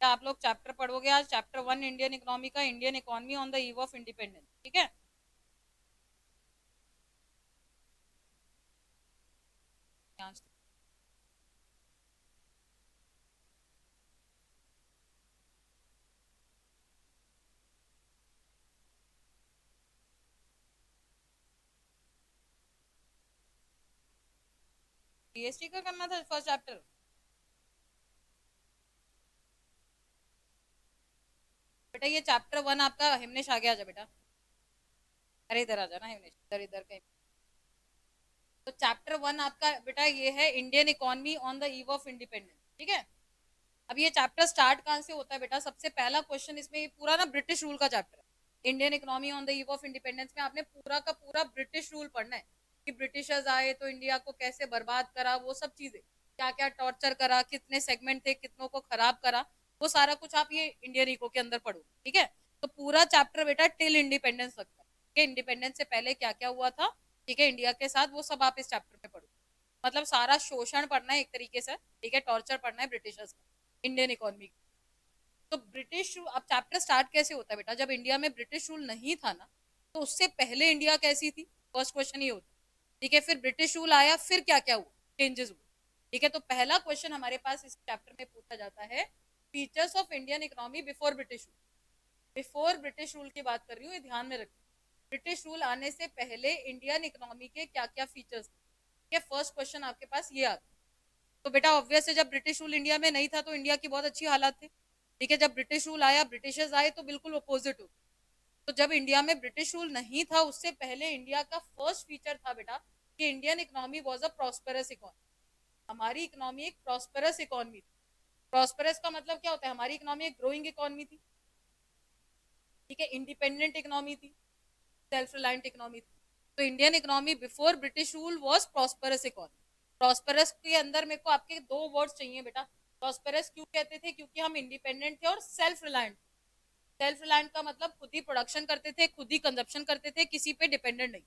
क्या आप लोग चैप्टर पढ़ोगे आज? चैप्टर 1 इंडियन इकोनॉमी का, Indian economy on the eve of independence, ठीक है? जीएसटी का करना था फर्स्ट चैप्टर? बेटा ये चैप्टर 1 आपका, हिमनेश आगे आ जा बेटा। अरे इधर आ जाना हिमनेश, इधर इधर कहीं। तो चैप्टर 1 आपका बेटा ये है Indian economy on the eve of independence, ठीक है? अब ये चैप्टर स्टार्ट कहाँ से होता है बेटा? सबसे पहला क्वेश्चन इसमें, ये पूरा ना ब्रिटिश रूल का चैप्टर है। Indian economy on the eve of independence में आपने पूरा का पूरा ब्रिटिश रूल पढ़ना है कि ब्रिटिशर्स आए तो इंडिया को कैसे बर्बाद करा, वो सब चीजें, क्या क्या टॉर्चर करा, कितने सेगमेंट थे, कितनों को खराब करा, वो सारा कुछ आप ये इंडियन इको के अंदर पढ़ो, ठीक है? तो पूरा चैप्टर बेटा टिल इंडिपेंडेंस लगता है, ठीक है? इंडिपेंडेंस से पहले क्या क्या हुआ था, ठीक है, इंडिया के साथ, वो सब आप इस चैप्टर में पढ़ो। मतलब सारा शोषण पढ़ना है एक तरीके से, ठीक है, टॉर्चर पढ़ना है ब्रिटिशर्स का इंडियन इकोनॉमी। तो ब्रिटिश, अब चैप्टर स्टार्ट कैसे होता है बेटा? जब इंडिया में ब्रिटिश रूल नहीं था ना, तो उससे पहले इंडिया कैसी थी? फर्स्ट क्वेश्चन ये होता है, ठीक है? फिर ब्रिटिश रूल आया, फिर क्या क्या हुआ, चेंजेस हुए, ठीक है? तो पहला क्वेश्चन हमारे पास इस चैप्टर में पूछा जाता है, features of Indian economy before British rule. Before British rule की बात कर रही हूँ, ये ध्यान में रखिए। ब्रिटिश रूल आने से पहले इंडियन इकोनॉमी के क्या क्या फीचर्स थे, फर्स्ट क्वेश्चन आपके पास ये आता है। तो बेटा ऑब्वियस है, जब ब्रिटिश रूल इंडिया में नहीं था तो इंडिया की बहुत अच्छी हालत थी, ठीक है? जब ब्रिटिश रूल आया, ब्रिटिशर्स आए, तो बिल्कुल अपोजिट हो। तो जब इंडिया में ब्रिटिश रूल नहीं था, उससे पहले इंडिया का फर्स्ट फीचर था बेटा कि Indian economy was a prosperous economy. हमारी इकोनॉमी एक प्रॉस्पेरस इकोनॉमी थी। प्रॉस्पेरस का मतलब क्या होता है? हमारी इकोनॉमी एक ग्रोइंग इकोनॉमी थी, ठीक है, इंडिपेंडेंट इकोनॉमी थी, सेल्फ रिलायंट इकोनॉमी थी। तो Indian economy before British rule was prosperous economy. Prosperous के अंदर मेरे को आपके दो वर्ड्स चाहिए बेटा। प्रॉस्पेरस क्यों कहते थे? क्योंकि हम इंडिपेंडेंट थे और सेल्फ रिलायंट। सेल्फ रिलायंट का मतलब खुद ही प्रोडक्शन करते थे, खुद ही कंजप्शन करते थे, किसी पे डिपेंडेंट नहीं।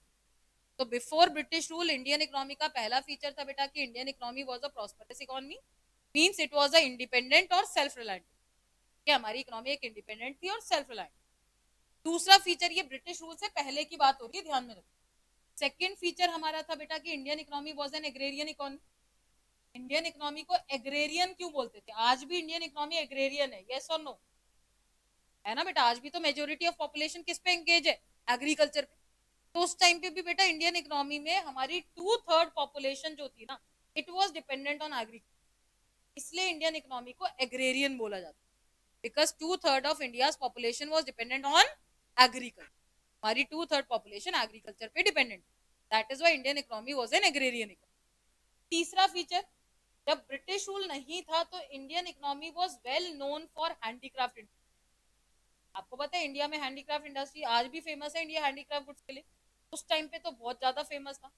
तो before British rule Indian economy का पहला फीचर था बेटा कि Indian economy was a prosperous economy, means it was a independent और सेल्फ रिलायंट, कि हमारी इकोनॉमी एक इंडिपेंडेंट थी और सेल्फ रिलायंट। दूसरा फीचर, ये ब्रिटिश रूल से पहले की बात हो रही है, ध्यान में रखो। सेकेंड फीचर हमारा था बेटा कि Indian economy was an agrarian economy. Indian economy को एग्रेरियन क्यों बोलते थे? आज भी इंडियन इकोनॉमी एग्रेरियन है, यस और नो? है ना बेटा, आज भी तो मेजोरिटी ऑफ पॉपुलेशन किस पे एंगेज है? एग्रीकल्चर पे। तो उस टाइम पे भी बेटा इंडियन इकोनॉमी में हमारी 2/3 पॉपुलेशन जो थी ना, it was dependent on agriculture. इसलिए इंडियन इकोनॉमी को एग्रेरियन बोला जाता है, because 2/3 of India population was dependent on agriculture. हमारी 2/3 पॉपुलेशन एग्रीकल्चर पे dependent, that is why Indian economy was an agrarian economy. तीसरा फीचर, जब ब्रिटिश रूल नहीं था तो Indian economy was well known for handicraft industry. आपको पता है इंडिया में हैंडीक्राफ्ट इंडस्ट्री आज भी फेमस है, इंडिया हैंडीक्राफ्ट गुड्स के लिए। उस टाइम पे तो बहुत ज्यादा फेमस था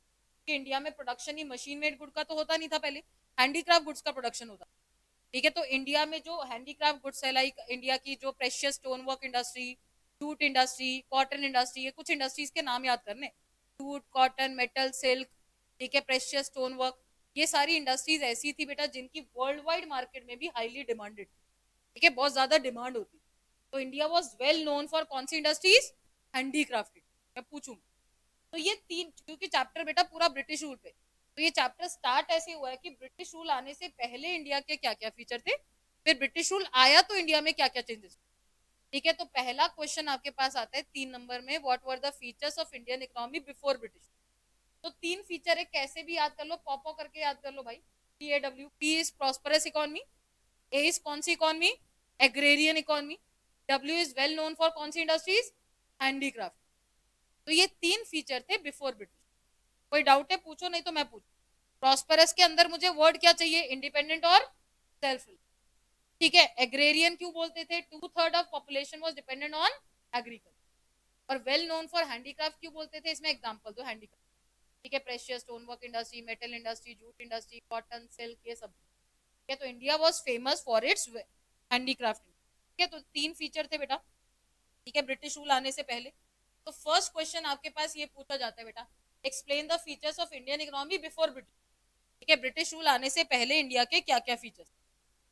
कि इंडिया में प्रोडक्शन ही मशीन मेड गुड का तो होता नहीं था, पहले हैंडीक्राफ्ट गुड्स का प्रोडक्शन होता, ठीक है? तो इंडिया में जो हैंडीक्राफ्ट गुड्स है, लाइक इंडिया की जो precious stone work industry, jute industry, cotton industry, ये कुछ इंडस्ट्रीज के नाम याद करने, जूट, कॉटन, मेटल, सिल्क, ठीक है, प्रेशियस स्टोन वर्क, ये सारी इंडस्ट्रीज ऐसी थी बेटा जिनकी वर्ल्ड वाइड मार्केट में भी हाईली डिमांडेड थी, ठीक है, बहुत ज्यादा डिमांड होती। तो India was well known for कौन सी इंडस्ट्रीज? हैंडीक्राफ्ट। मैं पूछूं तो ये तीन, क्योंकि चैप्टर बेटा पूरा ब्रिटिश रूल पे, तो ये चैप्टर स्टार्ट ऐसे हुआ है कि ब्रिटिश रूल आने से पहले इंडिया के क्या क्या फीचर थे, फिर ब्रिटिश रूल आया तो इंडिया में क्या क्या चेंजेस, ठीक है? तो पहला क्वेश्चन आपके पास आता है 3 नंबर में, what were the features of Indian economy before British. तो 3 फीचर है, कैसे भी याद कर लो, पॉपो करके याद कर लो भाई। PAW, P is prosperous economy, A is कौन सी economy? Agrarian economy, W is well known for कौन सी इंडस्ट्रीज? हैंडीक्राफ्ट। तो ये 3 फीचर थे बिफोर ब्रिटिश। कोई डाउट है? पूछो, नहीं तो मैं पूछू। प्रॉस्परस के अंदर मुझे वर्ड क्या चाहिए? इंडिपेंडेंट और सेल्फ, ठीक है? एग्रेरियन क्यों बोलते थे? 2/3 of population was dependent on agriculture. और वेल नोन फॉर हैंडीक्राफ्ट क्यों बोलते थे? इसमें एग्जाम्पल दो हैंडीक्राफ्ट, ठीक है, precious stone work industry, metal industry, jute industry, cotton, silk, ये सब, ठीक है? तो India was famous for its handicraft, ठीक है? तो 3 फीचर थे बेटा, ठीक है, ब्रिटिश रूल आने से पहले। तो फर्स्ट क्वेश्चन आपके पास ये पूछा जाता है बेटा, explain the features of Indian economy before British, ठीक है? ब्रिटिश रूल आने से पहले इंडिया के क्या क्या फीचर्स,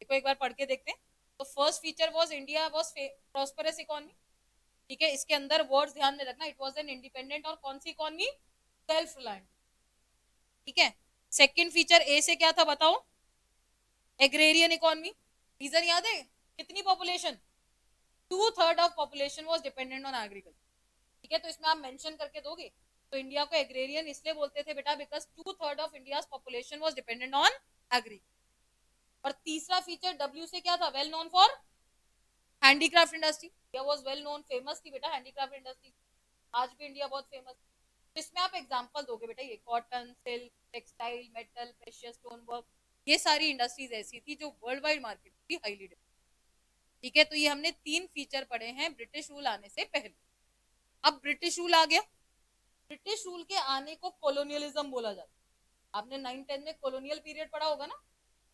देखो एक बार पढ़ के देखते हैं। तो first feature was India was prosperous economy, ठीक है, इसके अंदर वर्ड्स ध्यान में रखना, इट वाज एन इंडिपेंडेंट, और कौन सी इकोनॉमी, सेल्फ रिलायंट, ठीक है। सेकंड फीचर ए से क्या था बताओ, एग्रेरियन इकोनॉमी, रीजन याद है, कितनी population, 2/3 of population was dependent on agriculture, ठीक है, तो इसमें आप मेंशन करके दोगे, तो इंडिया को एग्रेरियन इसलिए बोलते थे बेटा because 2/3 of India population was dependent on agri. और तीसरा फीचर डब्ल्यू से क्या था, well known for handicraft industry, India was well known, famous थी बेटा हैंडीक्राफ्ट इंडस्ट्री, आज भी इंडिया बहुत फेमस। तो इसमें आप एग्जांपल दोगे बेटा, ये cotton, silk, textile, metal, precious stone work, ये सारी इंडस्ट्रीज ऐसी थी जो वर्ल्ड वाइड मार्केट की हाईली, ठीक है। तो ये हमने 3 फीचर पढ़े हैं ब्रिटिश रूल आने से पहले। अब ब्रिटिश रूल आ गया, ब्रिटिश रूल के आने को कॉलोनियलिज्म बोला जाता है, आपने 9-10 में कॉलोनियल पीरियड पढ़ा होगा ना,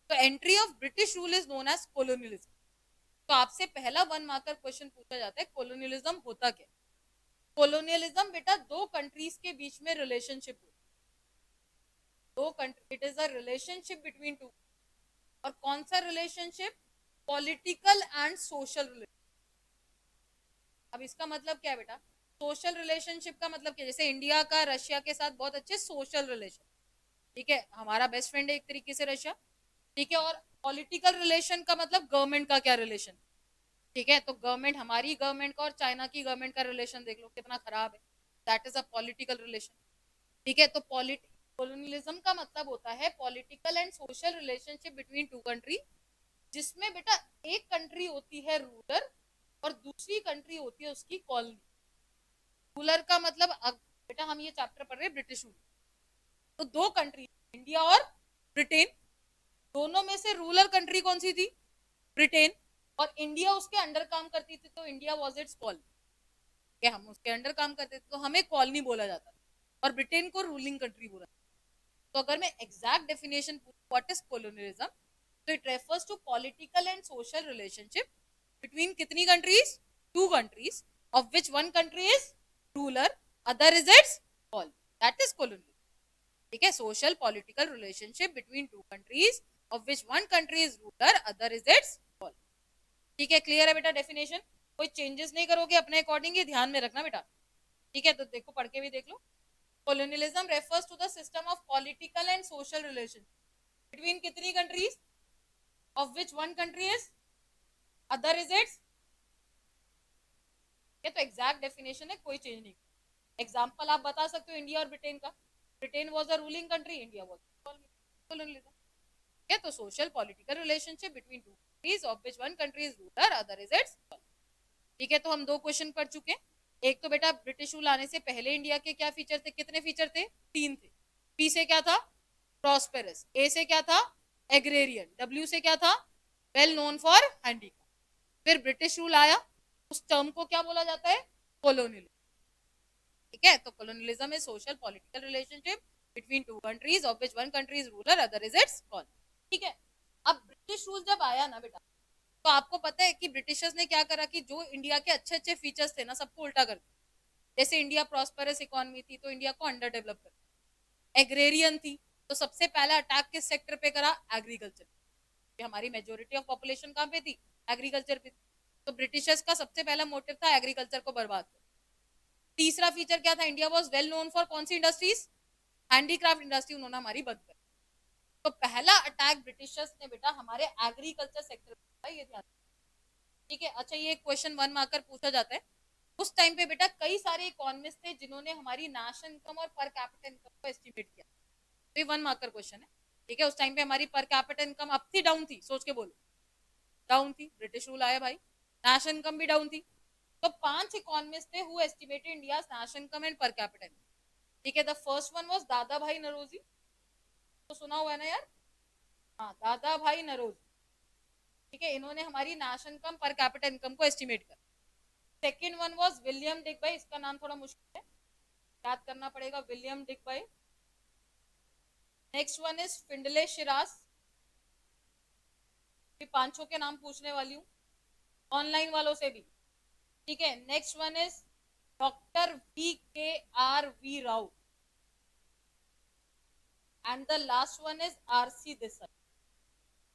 तो entry of British rule is known as colonialism. तो आपसे पहला 1 मार्कर क्वेश्चन पूछा जाता है, कॉलोनियलिज्म होता क्या, कॉलोनियलिज्म बेटा दो कंट्रीज के बीच में रिलेशनशिप, दो country, it is a relationship between to, और कौन सा relationship, political and social relation. अब इसका मतलब क्या है बेटा, सोशल रिलेशनशिप का मतलब क्या, जैसे इंडिया का रशिया के साथ बहुत अच्छे सोशल रिलेशन, ठीक है, हमारा बेस्ट फ्रेंड है एक तरीके से रशिया, ठीक है। और पॉलिटिकल रिलेशन का मतलब गवर्नमेंट का क्या रिलेशन, ठीक है, तो गवर्नमेंट, हमारी गवर्नमेंट का और चाइना की गवर्नमेंट का रिलेशन देख लो कितना खराब है, that is a political relation, ठीक है। तो कॉलोनियलिज्म का मतलब होता है political and social relationship between to country, जिसमें बेटा एक कंट्री होती है रूलर और दूसरी कंट्री होती है उसकी कॉलोनी। रूलर का मतलब, अब बेटा हम ये चैप्टर पढ़ रहे हैं ब्रिटिश रूल, तो दो कंट्री, इंडिया और ब्रिटेन, दोनों में से रूलर कंट्री कौन सी थी, ब्रिटेन, और इंडिया उसके अंडर काम करती थी, तो इंडिया वाज इट्स कॉलोनी, हम उसके अंडर काम करते थे तो हमें कॉलोनी बोला जाता था, और ब्रिटेन को रूलिंग कंट्री बोला। तो अगर मैं एग्जैक्ट डेफिनेशन पूछूं व्हाट इज कॉलोनियलिज्म, तो it refers to political and social relationship between कितनी countries, two countries, of which one country is ruler, other is its colony, that is colonialism, ठीक है, social political relationship between two countries of which one country is ruler, other is its colony, ठीक है। Clear है बेटा definition, कोई changes नहीं करोगे अपने अकॉर्डिंग, ये ध्यान में रखना बेटा, ठीक है। तो देखो पढ़ के भी देख लो, colonialism refers to the system of political and social relations between कितनी countries, of which one country is, other is its, ये तो एग्जैक्ट डेफिनेशन है, कोई चेंज नहीं। एग्जाम्पल आप बता सकते हो इंडिया और ब्रिटेन का, Britain was a ruling country, India was colonialism, ठीक है। तो social political relationship between two countries of which one country is ruler, other is it's, ठीक है। तो हम 2 क्वेश्चन पढ़ चुके हैं, एक तो बेटा ब्रिटिश रूल आने से पहले इंडिया के क्या फीचर थे, कितने फीचर थे, 3 थे, पी से क्या था, प्रॉस्पेरस, ए से क्या था, एग्रेरियन, डब्ल्यू से क्या था, वेल नोन फॉर हैंडीक्राफ्ट। फिर ब्रिटिश रूल आया, उस टर्म को क्या बोला जाता है, कॉलोनियलिज्म, ठीक है। तो colonialism is social political relationship between two countries of which one country is ruler, other is its colony, ठीक है। अब ब्रिटिश रूल जब आया ना बेटा, तो आपको पता है कि ब्रिटिशर्स ने क्या करा कि जो इंडिया के अच्छे अच्छे फीचर्स थे ना सबको उल्टा कर दिया, जैसे इंडिया प्रॉस्परस इकोनॉमी थी तो इंडिया को अंडर डेवलप कर, एग्रेरियन थी तो सबसे पहला अटैक किस सेक्टर पे करा, एग्रीकल्चर, हमारी मेजोरिटी ऑफ पॉपुलेशन कहाँ पे थी, एग्रीकल्चर पे, तो ब्रिटिशर्स का सबसे पहला मोटिव था एग्रीकल्चर को बर्बाद कर। तीसरा फीचर क्या था, India was well known for कौन सी इंडस्ट्रीज, हैंडीक्राफ्ट इंडस्ट्री, उन्होंने हमारी बंद कर, तो पहला अटैक ब्रिटिशर्स ने बेटा हमारे एग्रीकल्चर सेक्टर पे, ये ध्यान, ठीक है। अच्छा ये क्वेश्चन 1 मार्कर पूछा जाता है, उस टाइम पे बेटा कई सारे इकोनॉमिस्ट थे जिन्होंने हमारी नेशनल इनकम और पर कैपिटा इनकम को एस्टिमेट किया, तो ये 1 मार्कर क्वेश्चन है, ठीक है। उस टाइम पे हमारी पर कैपिटा इनकम अप थी डाउन थी, सोच के बोलो, डाउन थी, ब्रिटिश रूल आया भाई, नेशनल इनकम भी डाउन थी, तो 5 इकोनॉमिस्ट थे who estimated India's national income and पर कैपिटा इनकम, ठीक है। द फर्स्ट वन वाज दादा भाई नरोजी, तो सुना हुआ है ना यार, हाँ दादा भाई नरोजी, ठीक है, इन्होंने हमारी national income per capita income को एस्टिमेट कर। Second one was William Digby, इसका नाम थोड़ा मुश्किल है, याद करना पड़ेगा, William Digby. Next one is Findlay Shirras, 5 के नाम पूछने वाली हूँ ऑनलाइन वालों से भी, ठीक है। Next one is doctor VKR Rao, and the last one is RC Desai,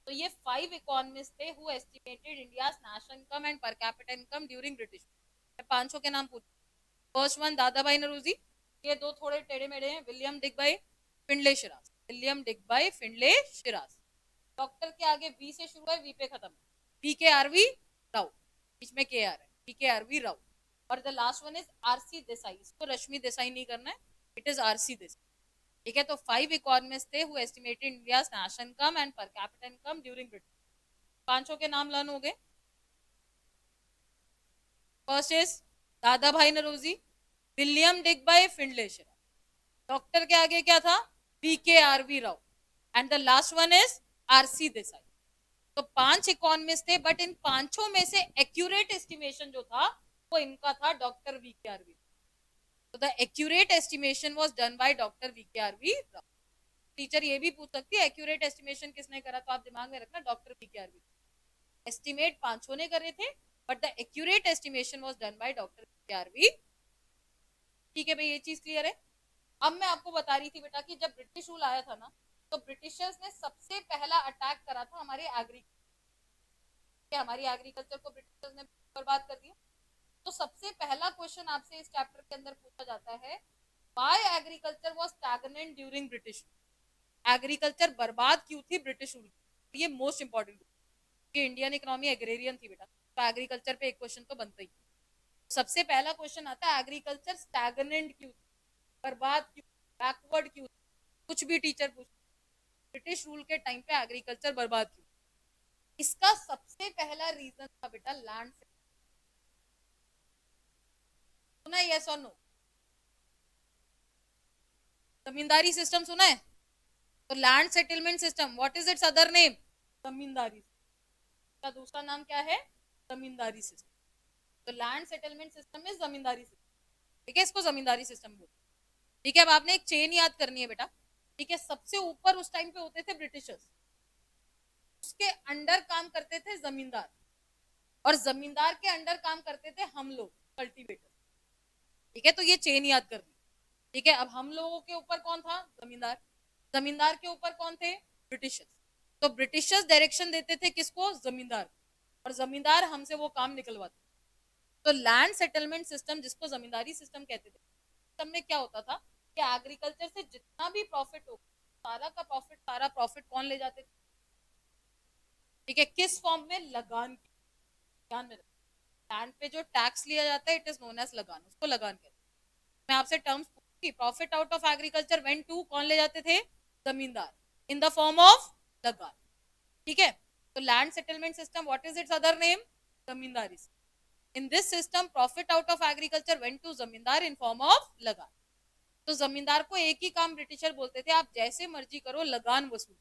तो ये 5 इकोनॉमिस्ट थे who estimated India's national income and पर कैपिटा इनकम ड्यूरिंग ब्रिटिश। मैं पांचों के नाम पूछ। फर्स्ट वन दादा भाई नौरोजी, ये दो थोड़े टेढ़े मेढ़े हैं, William Digby Findlay Shirras, William Digby Findlay Shirras. Doctor के आगे वी से शुरू है, वी पे खत्म है, पी के आरवी राव, बीच में के आर है, पी के आरवी राव। और the last one is R C Desai, इसको रश्मि देसाई नहीं करना है, इट इज आरसी देसाई। ठीक है, तो 5 इकोनॉमिस्ट थे who estimated India's national income and पर कैपिटा इनकम ड्यूरिंग ब्रिटिश। पांचों के नाम लर्न हो गए। First is Dadabhai Naoroji, William Digby Findlay Shirras, doctor के आगे क्या था, P K R V Rao, and the last one is R C Desai. तो 5 इकोनॉमिस्ट थे, बट इन पांचों में से एक्यूरेट एस्टिमेशन जो था वो इनका था, डॉक्टर वी के आरवी। तो the accurate estimation was done by doctor V के आरवी राव। टीचर ये भी पूछ सकती है एक्यूरेट एस्टिमेशन किसने करा, तो आप दिमाग में रखना डॉक्टर वी के आरवी। एस्टिमेट पांचों ने करे थे, but the accurate estimation was done by doctor V के आरवी। ठीक है भाई, ये चीज क्लियर है। अब मैं आपको बता रही थी बेटा कि जब ब्रिटिश रूल आया था ना, तो ब्रिटिशर्स ने सबसे पहला अटैक करा था हमारे हमारी एग्रीकल्चर को ब्रिटिशर्स ने बर्बाद कर दिया। तो सबसे पहला क्वेश्चन आपसे इस चैप्टर के अंदर पूछा जाता है, why agriculture was stagnant during British. Agriculture बर्बाद क्यों थी ब्रिटिश रूल। ये मोस्ट इंपॉर्टेंट, कि इंडियन इकोनॉमी एग्रेरियन थी बेटा, तो एग्रीकल्चर पे एक क्वेश्चन तो बनता ही। सबसे पहला क्वेश्चन आता है एग्रीकल्चर स्टैग्नेंट क्यों, बर्बाद क्यों, बैकवर्ड क्यों। कुछ भी टीचर पूछ, ब्रिटिश रूल के टाइम पे एग्रीकल्चर बर्बाद क्यों। इसका सबसे पहला रीजन था बेटा लैंड। सुना है यस और नो, जमींदारी सिस्टम सुना है। तो land settlement system, what is its other name, zamindari. का दूसरा नाम क्या है, जमींदारी सिस्टम। तो लैंड सेटलमेंट सिस्टम में जमींदारी सिस्टम, ठीक है, इसको जमींदारी सिस्टम बोलते हैं। ठीक है, अब आपने एक चेन याद करनी है बेटा। ठीक है, सबसे ऊपर उस टाइम पे होते थे ब्रिटिशर्स, उसके अंडर काम करते थे जमींदार, और जमींदार के अंडर काम करते थे हम लोग कल्टीवेटर। ठीक है, तो ये चेन याद करनी। ठीक है, अब हम लोगों के ऊपर कौन था, जमींदार, जमींदार के ऊपर कौन थे, ब्रिटिशर्स। तो ब्रिटिशर्स डायरेक्शन देते थे किसको, जमींदार, और जमींदार हमसे वो काम निकलवाते। तो लैंड सेटलमेंट सिस्टम, जिसको जमींदारी सिस्टम कहते थे, सिस्टम में क्या होता था कि एग्रीकल्चर से जितना भी प्रॉफिट हो, सारा प्रॉफिट कौन ले जाते थे। ठीक है, किस फॉर्म में, लगान। ध्यान में रखना, लैंड पे जो टैक्स लिया जाता है इट इज नोन एज लगान, उसको लगान कहते हैं। मैं आपसे टर्म्स पूछूंगी, profit out of agriculture went to, कौन ले जाते थे, जमींदार, इन द फॉर्म ऑफ लगान। ठीक है, तो land settlement system, what is its other name, zamindari. In this system profit out of agriculture went to zamindar in form of लगान। तो जमींदार को एक ही काम ब्रिटिशर बोलते थे, आप जैसे मर्जी करो लगान वसूल।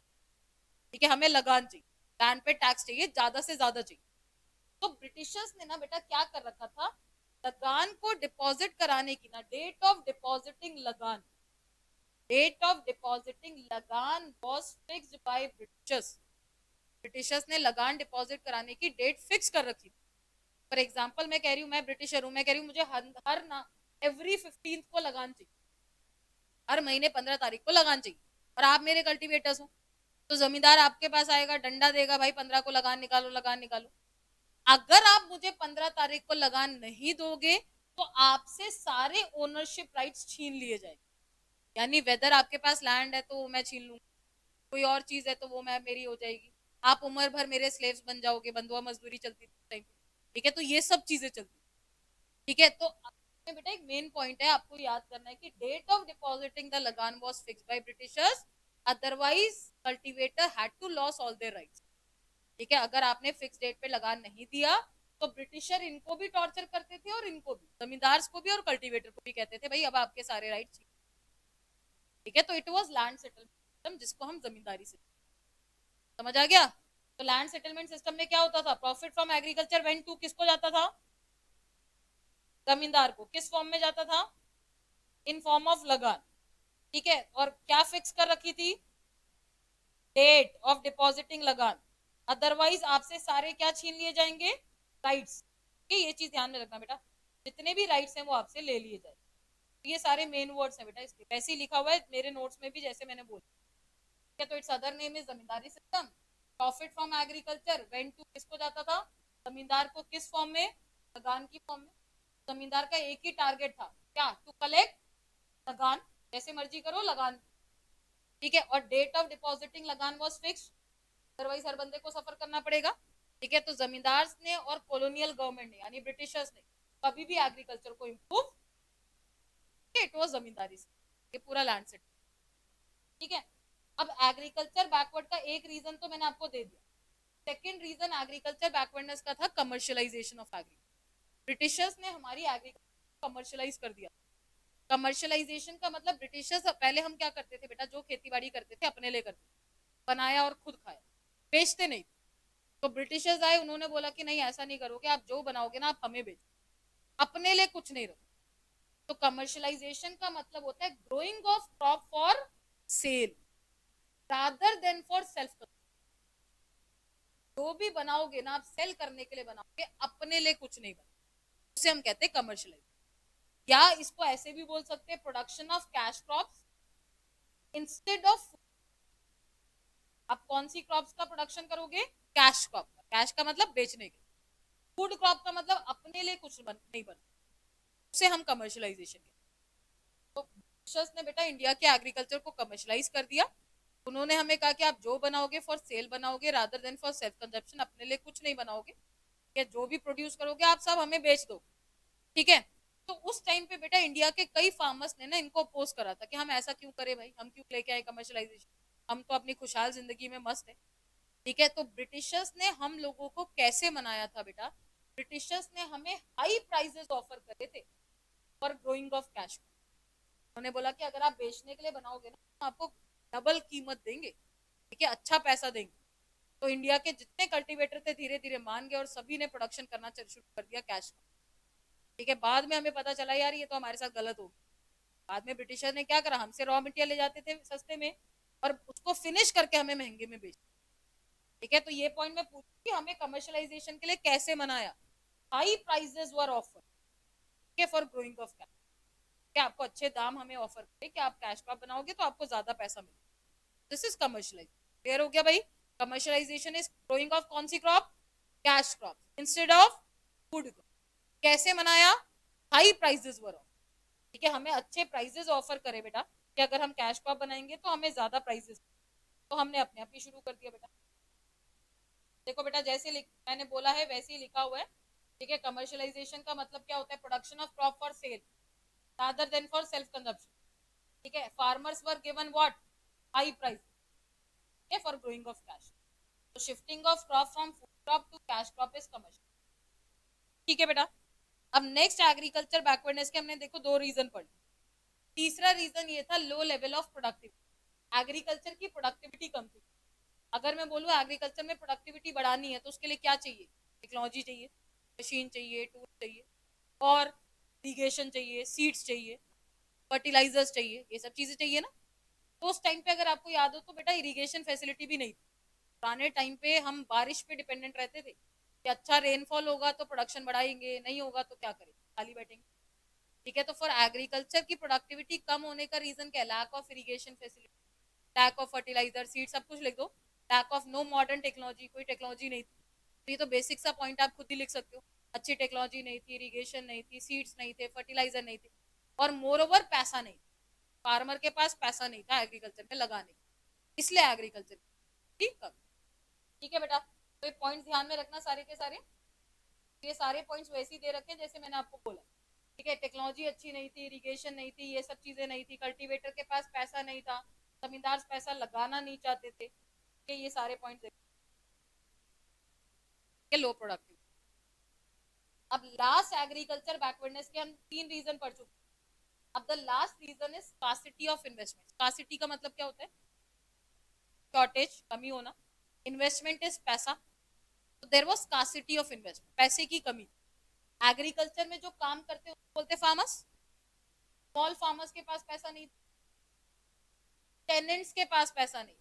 ठीक है, हमें लगान चाहिए, लैंड पे टैक्स चाहिए, ज्यादा से ज्यादा चाहिए। तो ब्रिटिशर्स ने ना बेटा क्या कर रखा था, लगान को डिपॉजिट कराने की ना, डेट ऑफ डिपॉजिटिंग लगान, डेट ऑफ डिपॉजिटिंग लगान was fixed by Britishers. Britishers ने लगान डिपॉजिट कराने की डेट फिक्स कर रखी। फॉर एग्जाम्पल मैं कह रही हूँ, मैं ब्रिटिशर हूँ, मैं कह रही हूँ मुझे हर ना एवरी 15th को लगान चाहिए, हर महीने 15 तारीख को लगान चाहिए, और आप मेरे कल्टीवेटर्स हो, तो जमींदार आपके पास आएगा, डंडा देगा, भाई 15 को लगान निकालो, लगान निकालो। अगर आप मुझे 15 तारीख को लगान नहीं दोगे तो आपसे सारे ओनरशिप राइट्स छीन लिए जाएंगे। यानी वेदर आपके पास लैंड है तो मैं छीन लूंगी, कोई और चीज है तो वो मैं मेरी हो जाएगी, आप उम्र भर मेरे स्लेव्स बन जाओगे, बंधुआ मजदूरी चलती थी। ठीक है, तो ये सब चीजें चलती। ठीक है, तो बेटा एक मेन पॉइंट है आपको याद करना है कि date of depositing the lagaan was fixed by Britishers, otherwise cultivator had to loss all their rights. ठीक है, अगर आपने फिक्स डेट पे लगान नहीं दिया तो ब्रिटिशर इनको भी टॉर्चर करते थे, और इनको भी, जमींदार को भी और कल्टीवेटर को भी, कहते थे भाई अब आपके सारे राइट्स। ठीक है, तो it was land settlement system, जिसको हम जमींदारी से, समझ आ गया। तो लैंड सेटलमेंट सिस्टम में क्या होता था, profit from agriculture went to, किसको जाता था, जमींदार को। किस फॉर्म में जाता था, इन फॉर्म ऑफ लगान। ठीक है, और क्या फिक्स कर रखी थी, डेट ऑफ डिपॉजिटिंग लगान, अदरवाइज आपसे सारे क्या छीन लिए जाएंगे, राइट्स। ठीक है, ये चीज ध्यान में रखना बेटा, जितने भी राइट्स हैं वो आपसे ले लिए जाए। तो ये सारे मेन वर्ड्स हैं बेटा, इसके वैसे ही लिखा हुआ है मेरे नोट्स में भी, जैसे मैंने बोला। ठीक है, तो its other name is zamindari system, profit from agriculture went to, किसको जाता था? जमींदार को। किस फॉर्म में? लगान की फॉर्म में। जमींदार का एक ही टारगेट था, क्या? टू कलेक्ट लगान, जैसे मर्जी करो लगान, ठीक है। और डेट ऑफ डिपॉजिटिंग लगान वॉज फिक्स, अदरवाइज हर बंदे को सफर करना पड़ेगा, ठीक है। तो जमींदार ने और कॉलोनियल गवर्नमेंट ने यानी ब्रिटिशर्स ने कभी भी एग्रीकल्चर को इम्प्रूव, इट वॉज जमींदारी से, ये पूरा लैंड सेट, ठीक है। अब एग्रीकल्चर बैकवर्ड का एक रीजन तो मैंने आपको दे दिया। सेकेंड रीजन एग्रीकल्चर बैकवर्डनेस का था कमर्शियलाइजेशन ऑफ एग्रीकल्चर। ब्रिटिशर्स ने हमारी एग्रीकल्चर कमर्शियलाइज कर दिया। कमर्शियलाइजेशन का मतलब ब्रिटिशर्स, पहले हम क्या करते थे बेटा, जो खेती बाड़ी करते थे अपने लिए करते थे, बनाया और खुद खाया, बेचते नहीं। तो ब्रिटिशर्स आए, उन्होंने बोला कि नहीं ऐसा नहीं करोगे, आप जो बनाओगे ना आप हमें बेचो, अपने लिए कुछ नहीं रखो। तो कमर्शियलाइजेशन का मतलब होता है growing of crop for sale rather than for self. जो भी बनाओगे ना आप सेल करने के लिए बनाओगे, अपने लिए कुछ नहीं बनाओगे, उसे हम कहते हैं कमर्शियलाइज। या इसको ऐसे भी बोल सकते हैं production of cash crops instead of. आप कौन सी क्रॉप्स का प्रोडक्शन करोगे? कैश क्रॉप का। कैश का मतलब बेचने के। फूड क्रॉप का मतलब अपने लिए कुछ नहीं बना, उसे हम कमर्शियलाइजेशन कहते हैं। तो ब्रिटिशर्स ने बेटा इंडिया के एग्रीकल्चर को कमर्शियलाइज कर दिया। उन्होंने हमें कहा कि आप जो बनाओगे फॉर सेल बनाओगे rather than for self consumption, अपने लिए कुछ नहीं बनाओगे, या जो भी प्रोड्यूस करोगे आप सब हमें बेच दो, ठीक है। तो उस टाइम पे बेटा इंडिया के कई फार्मर्स ने ना इनको अपोज करा था कि हम ऐसा क्यों करें भाई, हम क्यों लेके आए कमर्शियलाइजेशन, हम तो अपनी खुशहाल जिंदगी में मस्त है, ठीक है। तो ब्रिटिशर्स ने हम लोगों को कैसे मनाया था बेटा? ब्रिटिशर्स ने हमें हाई प्राइजेस ऑफर करे थे फॉर ग्रोइंग ऑफ कैश। उन्होंने बोला कि अगर आप बेचने के लिए बनाओगे ना तो आपको डबल कीमत देंगे, ठीक है, अच्छा पैसा देंगे। तो इंडिया के जितने कल्टीवेटर थे धीरे धीरे मान गए और सभी ने प्रोडक्शन करना शुरू कर दिया कैश का, ठीक है। बाद में हमें पता चला यार ये तो हमारे साथ गलत हो गया। बाद में ब्रिटिशर ने क्या करा, हमसे रॉ मटेरियल ले जाते थे सस्ते में और उसको फिनिश करके हमें महंगे में बेच, ठीक है। तो ये पॉइंट में पूछी कि हमें कमर्शियलाइजेशन के लिए कैसे मनाया? हाई प्राइजेस वर ऑफर, ठीक है, फॉर ग्रोइंग ऑफ कैश। क्या आपको अच्छे दाम हमें ऑफर करें कि आप कैश क्रॉप बनाओगे तो आपको ज्यादा पैसा मिलेगा, दिस इज कमर्शियलाइजेशन। क्लियर हो गया भाई? कमर्शियलाइजेशन इज ग्रोइंग ऑफ कौन सी crop? Cash crop instead of food crop. कैसे मनाया? हाई प्राइजेस वर ऑफर, ठीक है, हमें अच्छे प्राइजेस ऑफर करे बेटा कि अगर हम कैश क्रॉप बनाएंगे तो हमें ज्यादा प्राइजेस, तो हमने अपने आप ही शुरू कर दिया बेटा। देखो बेटा जैसे मैंने बोला है वैसे ही लिखा हुआ है, ठीक है। कमर्शियलाइजेशन का मतलब क्या होता है? Production of crop for sale rather than for self consumption, ठीक है। Farmers were given what? High price, ठीक है, फॉर ग्रोइंग ऑफ कैश। तो shifting of crop from food crop to cash crop is commercial, ठीक है बेटा। अब next agriculture backwardness के हमने देखो दो रीजन पढ़े। तीसरा रीजन ये था low level of productivity, agriculture की प्रोडक्टिविटी कम थी। अगर मैं बोलूँ एग्रीकल्चर में प्रोडक्टिविटी बढ़ानी है तो उसके लिए क्या चाहिए? टेक्नोलॉजी चाहिए, मशीन चाहिए, टूल चाहिए, और इरिगेशन चाहिए, सीड्स चाहिए, फर्टिलाइजर्स चाहिए, ये सब चीजें चाहिए ना। तो उस टाइम पे अगर आपको याद हो तो बेटा इरिगेशन फैसिलिटी भी नहीं थी। पुराने टाइम पे हम बारिश पे डिपेंडेंट रहते थे कि अच्छा रेनफॉल होगा तो प्रोडक्शन बढ़ाएंगे, नहीं होगा तो क्या करेंगे, खाली बैठेंगे, ठीक है। तो फॉर एग्रीकल्चर की प्रोडक्टिविटी कम होने का रीजन क्या? Lack of irrigation facility, lack of fertiliser, seed, सब कुछ लिख दो। Lack of no modern technology, कोई टेक्नोलॉजी नहीं थी। तो ये तो बेसिक सा पॉइंट आप खुद ही लिख सकते हो, अच्छी टेक्नोलॉजी नहीं थी, इरिगेशन नहीं थी, सीड्स नहीं थे, फर्टिलाइजर नहीं थे, और मोर ओवर पैसा नहीं, फार्मर के पास पैसा नहीं था एग्रीकल्चर में लगाने, इसलिए एग्रीकल्चर, ठीक है। ठीक है बेटा, तो ये पॉइंट ध्यान में रखना सारे के सारे। ये सारे पॉइंट्स वैसे ही दे रखे हैं जैसे मैंने आपको बोला, ठीक है। टेक्नोलॉजी अच्छी नहीं थी, इरिगेशन नहीं थी, ये सब चीजें नहीं थी, कल्टीवेटर के पास पैसा नहीं था, जमींदार पैसा लगाना नहीं चाहते थे, ये सारे पॉइंट लो प्रोडक्टिव। अब लास्ट एग्रीकल्चर बैकवर्डनेस के हम तीन रीजन पढ़ चुके। अब the last reason is scarcity of investment. Scarcity का मतलब क्या होता है? शॉर्टेज, कमी होना। इन्वेस्टमेंट इज पैसा, तो there was scarcity of investment, पैसे की कमी। एग्रीकल्चर में जो काम करते हैं बोलते फार्मर्स, स्मॉल फार्मर्स के पास पैसा नहीं, टेनेंट्स के पास पैसा नहीं।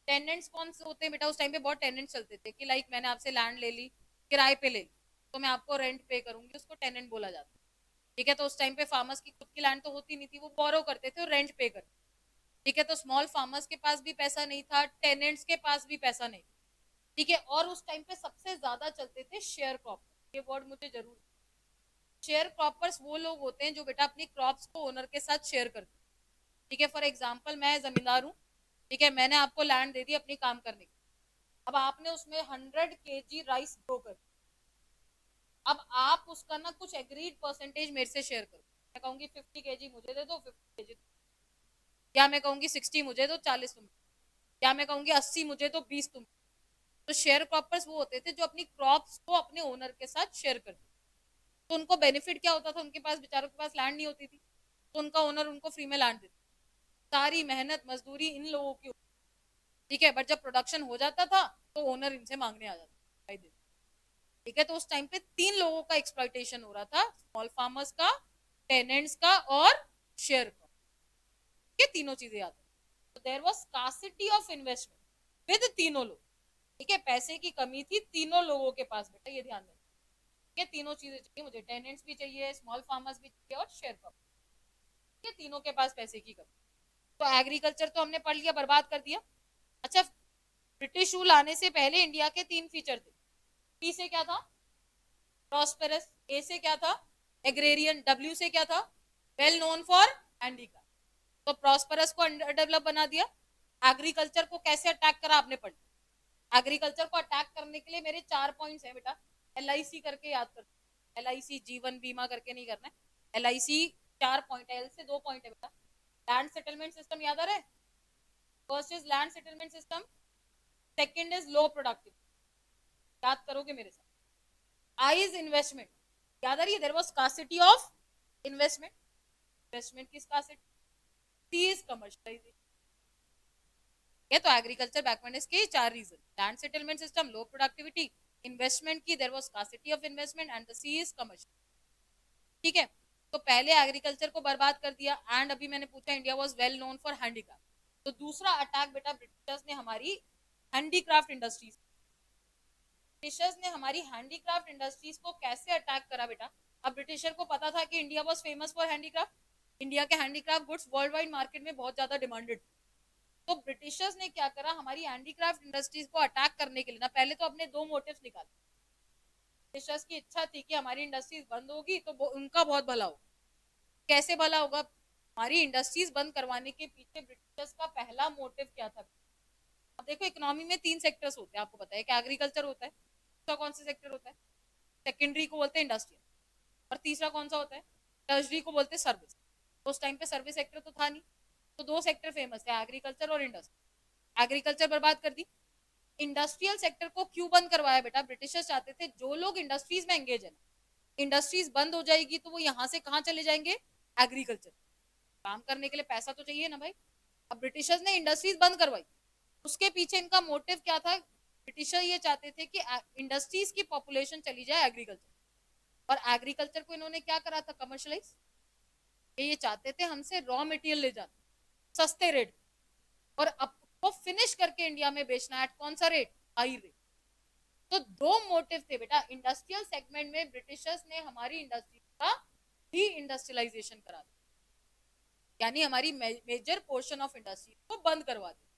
टेनेंट्स कौन से होते हैं बेटा? उस टाइम पे बहुत टेनेंट्स चलते थे कि लाइक मैंने आपसे लैंड ले ली, किराए पे ले ली, तो मैं आपको रेंट पे करूंगी, उसको टेनेंट बोला जाता है, ठीक है। तो उस टाइम पे फार्मर्स की खुद की लैंड तो होती नहीं थी, वो बोरो करते थे और रेंट पे करते, ठीक है। तो स्मॉल फार्मर्स के पास भी पैसा नहीं था, टेनेंट्स के पास भी पैसा नहीं, ठीक है। और उस टाइम पे सबसे ज्यादा चलते थे शेयर क्रॉप, ये वर्ड मुझे जरूर, शेयर क्रॉपर्स वो लोग होते हैं जो बेटा अपनी क्रॉप्स को ओनर के साथ शेयर करते हैं। ठीक है, फॉर एग्जाम्पल मैं जमींदार हूँ, ठीक है, मैंने आपको लैंड दे दी अपनी काम करने की, अब आपने उसमें 100 kg राइस ग्रो कर, अब आप उसका ना कुछ एग्रीड परसेंटेज मेरे से शेयर करो, मैं कहूंगी 50 kg मुझे दे दो, 50 kg, या मैं कहूंगी 60 मुझे दो, 40 तुम, या मैं कहूंगी 80 मुझे दो, 20 तुम। तो शेयर क्रॉपर्स वो होते थे जो अपनी क्रॉप्स को अपने ओनर के साथ शेयर करते, तो उनको बेनिफिट क्या होता था, उनके पास बेचारों के पास लैंड नहीं होती थी, तो उनका ओनर उनको फ्री में लैंड देता, सारी मेहनत मजदूरी इन लोगों की, ठीक है, बट जब प्रोडक्शन हो जाता था तो ओनर इनसे मांगने आ जाता, ठीक है। तो उस टाइम पे तीन लोगों का एक्सप्लॉइटेशन हो रहा था, स्मॉल फार्मर्स का, टेनेंट्स का और शेयर का, ये तीनों चीजें याद है। तो there was scarcity of investment with तीनों लोग, ठीक है, पैसे की कमी थी तीनों लोगों के पास, बेटा ये ध्यान रखना, ये तीनों चीजें चाहिए मुझे, टेनेंट्स भी चाहिए, स्मॉल फार्मर्स भी चाहिए और शेयर का, ये तीनों के पास पैसे की कमी। तो एग्रीकल्चर तो हमने पढ़ लिया, बर्बाद कर दिया। अच्छा, ब्रिटिश रूल आने से पहले इंडिया के तीन फीचर थे, पी से क्या था, प्रॉस्पेरस, ए से क्या था, एग्रेरियन, डब्ल्यू से क्या था, वेल नोन फॉर हैंडीक्राफ्ट। तो प्रॉस्पेरस को अंडर डेवलप बना दिया। एग्रीकल्चर को कैसे अटैक करा आपने पढ़, एग्रीकल्चर को अटैक करने के लिए मेरे 4 पॉइंट्स है बेटा, LIC करके याद कर, LIC जीवन बीमा करके नहीं करना है, LIC 4 पॉइंट है, एल से 2 पॉइंट है बेटा। लैंड सेटलमेंट सिस्टम याद आ रहा है, first is land settlement system, second is low productive, याद करोगे मेरे साथ। आई इज इन्वेस्टमेंट, याद आ रही है, there was scarcity of investment, investment की स्कार्सिटी, सी इज कमर्शियलाइजेशन, ये तो एग्रीकल्चर बैकवर्डनेस के चार reason, land settlement system, low productivity, investment की, there was scarcity of investment and the C is commercial, ठीक है। तो पहले एग्रीकल्चर को बर्बाद कर दिया, एंड अभी मैंने पूछा India was well known for handicraft, तो दूसरा अटैक बेटा ब्रिटिशर्स ने हमारी हैंडीक्राफ्ट इंडस्ट्रीज, ब्रिटिशर्स ने हमारी हैंडीक्राफ्ट इंडस्ट्रीज को कैसे अटैक करा बेटा। अब ब्रिटिशर को पता था कि India was famous for handicraft, India के handicraft goods world wide market में बहुत ज्यादा डिमांडेड, तो ब्रिटिशर्स ने क्या करा, हमारी हैंडीक्राफ्ट इंडस्ट्रीज को अटैक करने के लिए ना पहले तो अपने दो मोटिव्स निकाले, ब्रिटिशर्स की इच्छा थी कि हमारी इंडस्ट्रीज बंद होगी तो उनका बहुत भला होगा, कैसे भला होगा, हमारी इंडस्ट्रीज बंद करवाने के पीछे ब्रिटिशर्स का पहला मोटिव क्या था। अब देखो इकोनॉमी में तीन सेक्टर्स होते हैं, आपको पता है कि एग्रीकल्चर होता है, दूसरा कौन सा सेक्टर होता है, सेकेंडरी को बोलते हैं इंडस्ट्रियल, और तीसरा कौन सा होता है, टर्शरी को बोलते हैं सर्विस। तो उस टाइम पे सर्विस सेक्टर तो था नहीं, तो दो सेक्टर फेमस थे, एग्रीकल्चर और इंडस्ट्री, एग्रीकल्चर बर्बाद कर दी। इंडस्ट्रियल सेक्टर को क्यों बंद करवाया बेटा, ब्रिटिशर्स चाहते थे जो लोग इंडस्ट्रीज में एंगेज है, इंडस्ट्रीज बंद हो जाएगी तो वो यहाँ से कहाँ चले जाएंगे, एग्रीकल्चर, काम करने के लिए पैसा तो चाहिए ना भाई। अब ब्रिटिशर्स ने इंडस्ट्रीज बंद करवाई, उसके पीछे इनका मोटिव क्या था, ब्रिटिशर ये चाहते थे कि इंडस्ट्रीज की पॉपुलेशन चली जाए एग्रीकल्चर, और एग्रीकल्चर को इन्होंने क्या करा था, कमर्शलाइज, ये चाहते थे हमसे रॉ मटेरियल ले जाना सस्ते रेट, और अब वो फिनिश करके इंडिया में बेचना एट कौन सा रेट, हाई रेट। तो दो मोटिव थे बेटा, इंडस्ट्रियल सेगमेंट में ब्रिटिशर्स ने हमारी इंडस्ट्री का डी इंडस्ट्रियलाइजेशन करा दिया, यानी हमारी मेजर पोर्शन ऑफ इंडस्ट्री को बंद करवा दिया,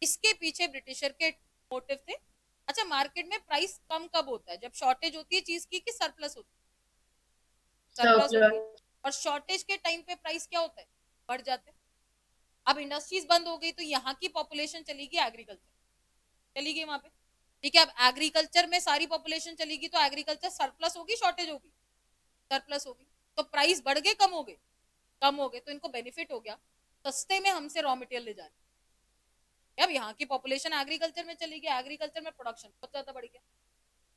इसके पीछे ब्रिटिशर के मोटिव थे। अच्छा, मार्केट में प्राइस कम कब होता है, जब शॉर्टेज होती है चीज की कि सरप्लस होती है, सरप्लस होती है, और शॉर्टेज के टाइम पे प्राइस क्या होता है, बढ़ जाते हैं। अब इंडस्ट्रीज बंद हो गई तो यहाँ की पॉपुलेशन चली गई एग्रीकल्चर, चली गई वहां पे, ठीक है। अब एग्रीकल्चर में सारी पॉपुलेशन चली गई तो एग्रीकल्चर सरप्लस होगी, शॉर्टेज होगी, सरप्लस होगी, तो प्राइस बढ़ गए, कम हो गए, कम हो गए, तो इनको बेनिफिट हो गया, सस्ते में हमसे रॉ मटेरियल ले जाए। अब यहाँ की पॉपुलेशन एग्रीकल्चर में चली गई, एग्रीकल्चर में प्रोडक्शन बहुत ज्यादा बढ़ गया,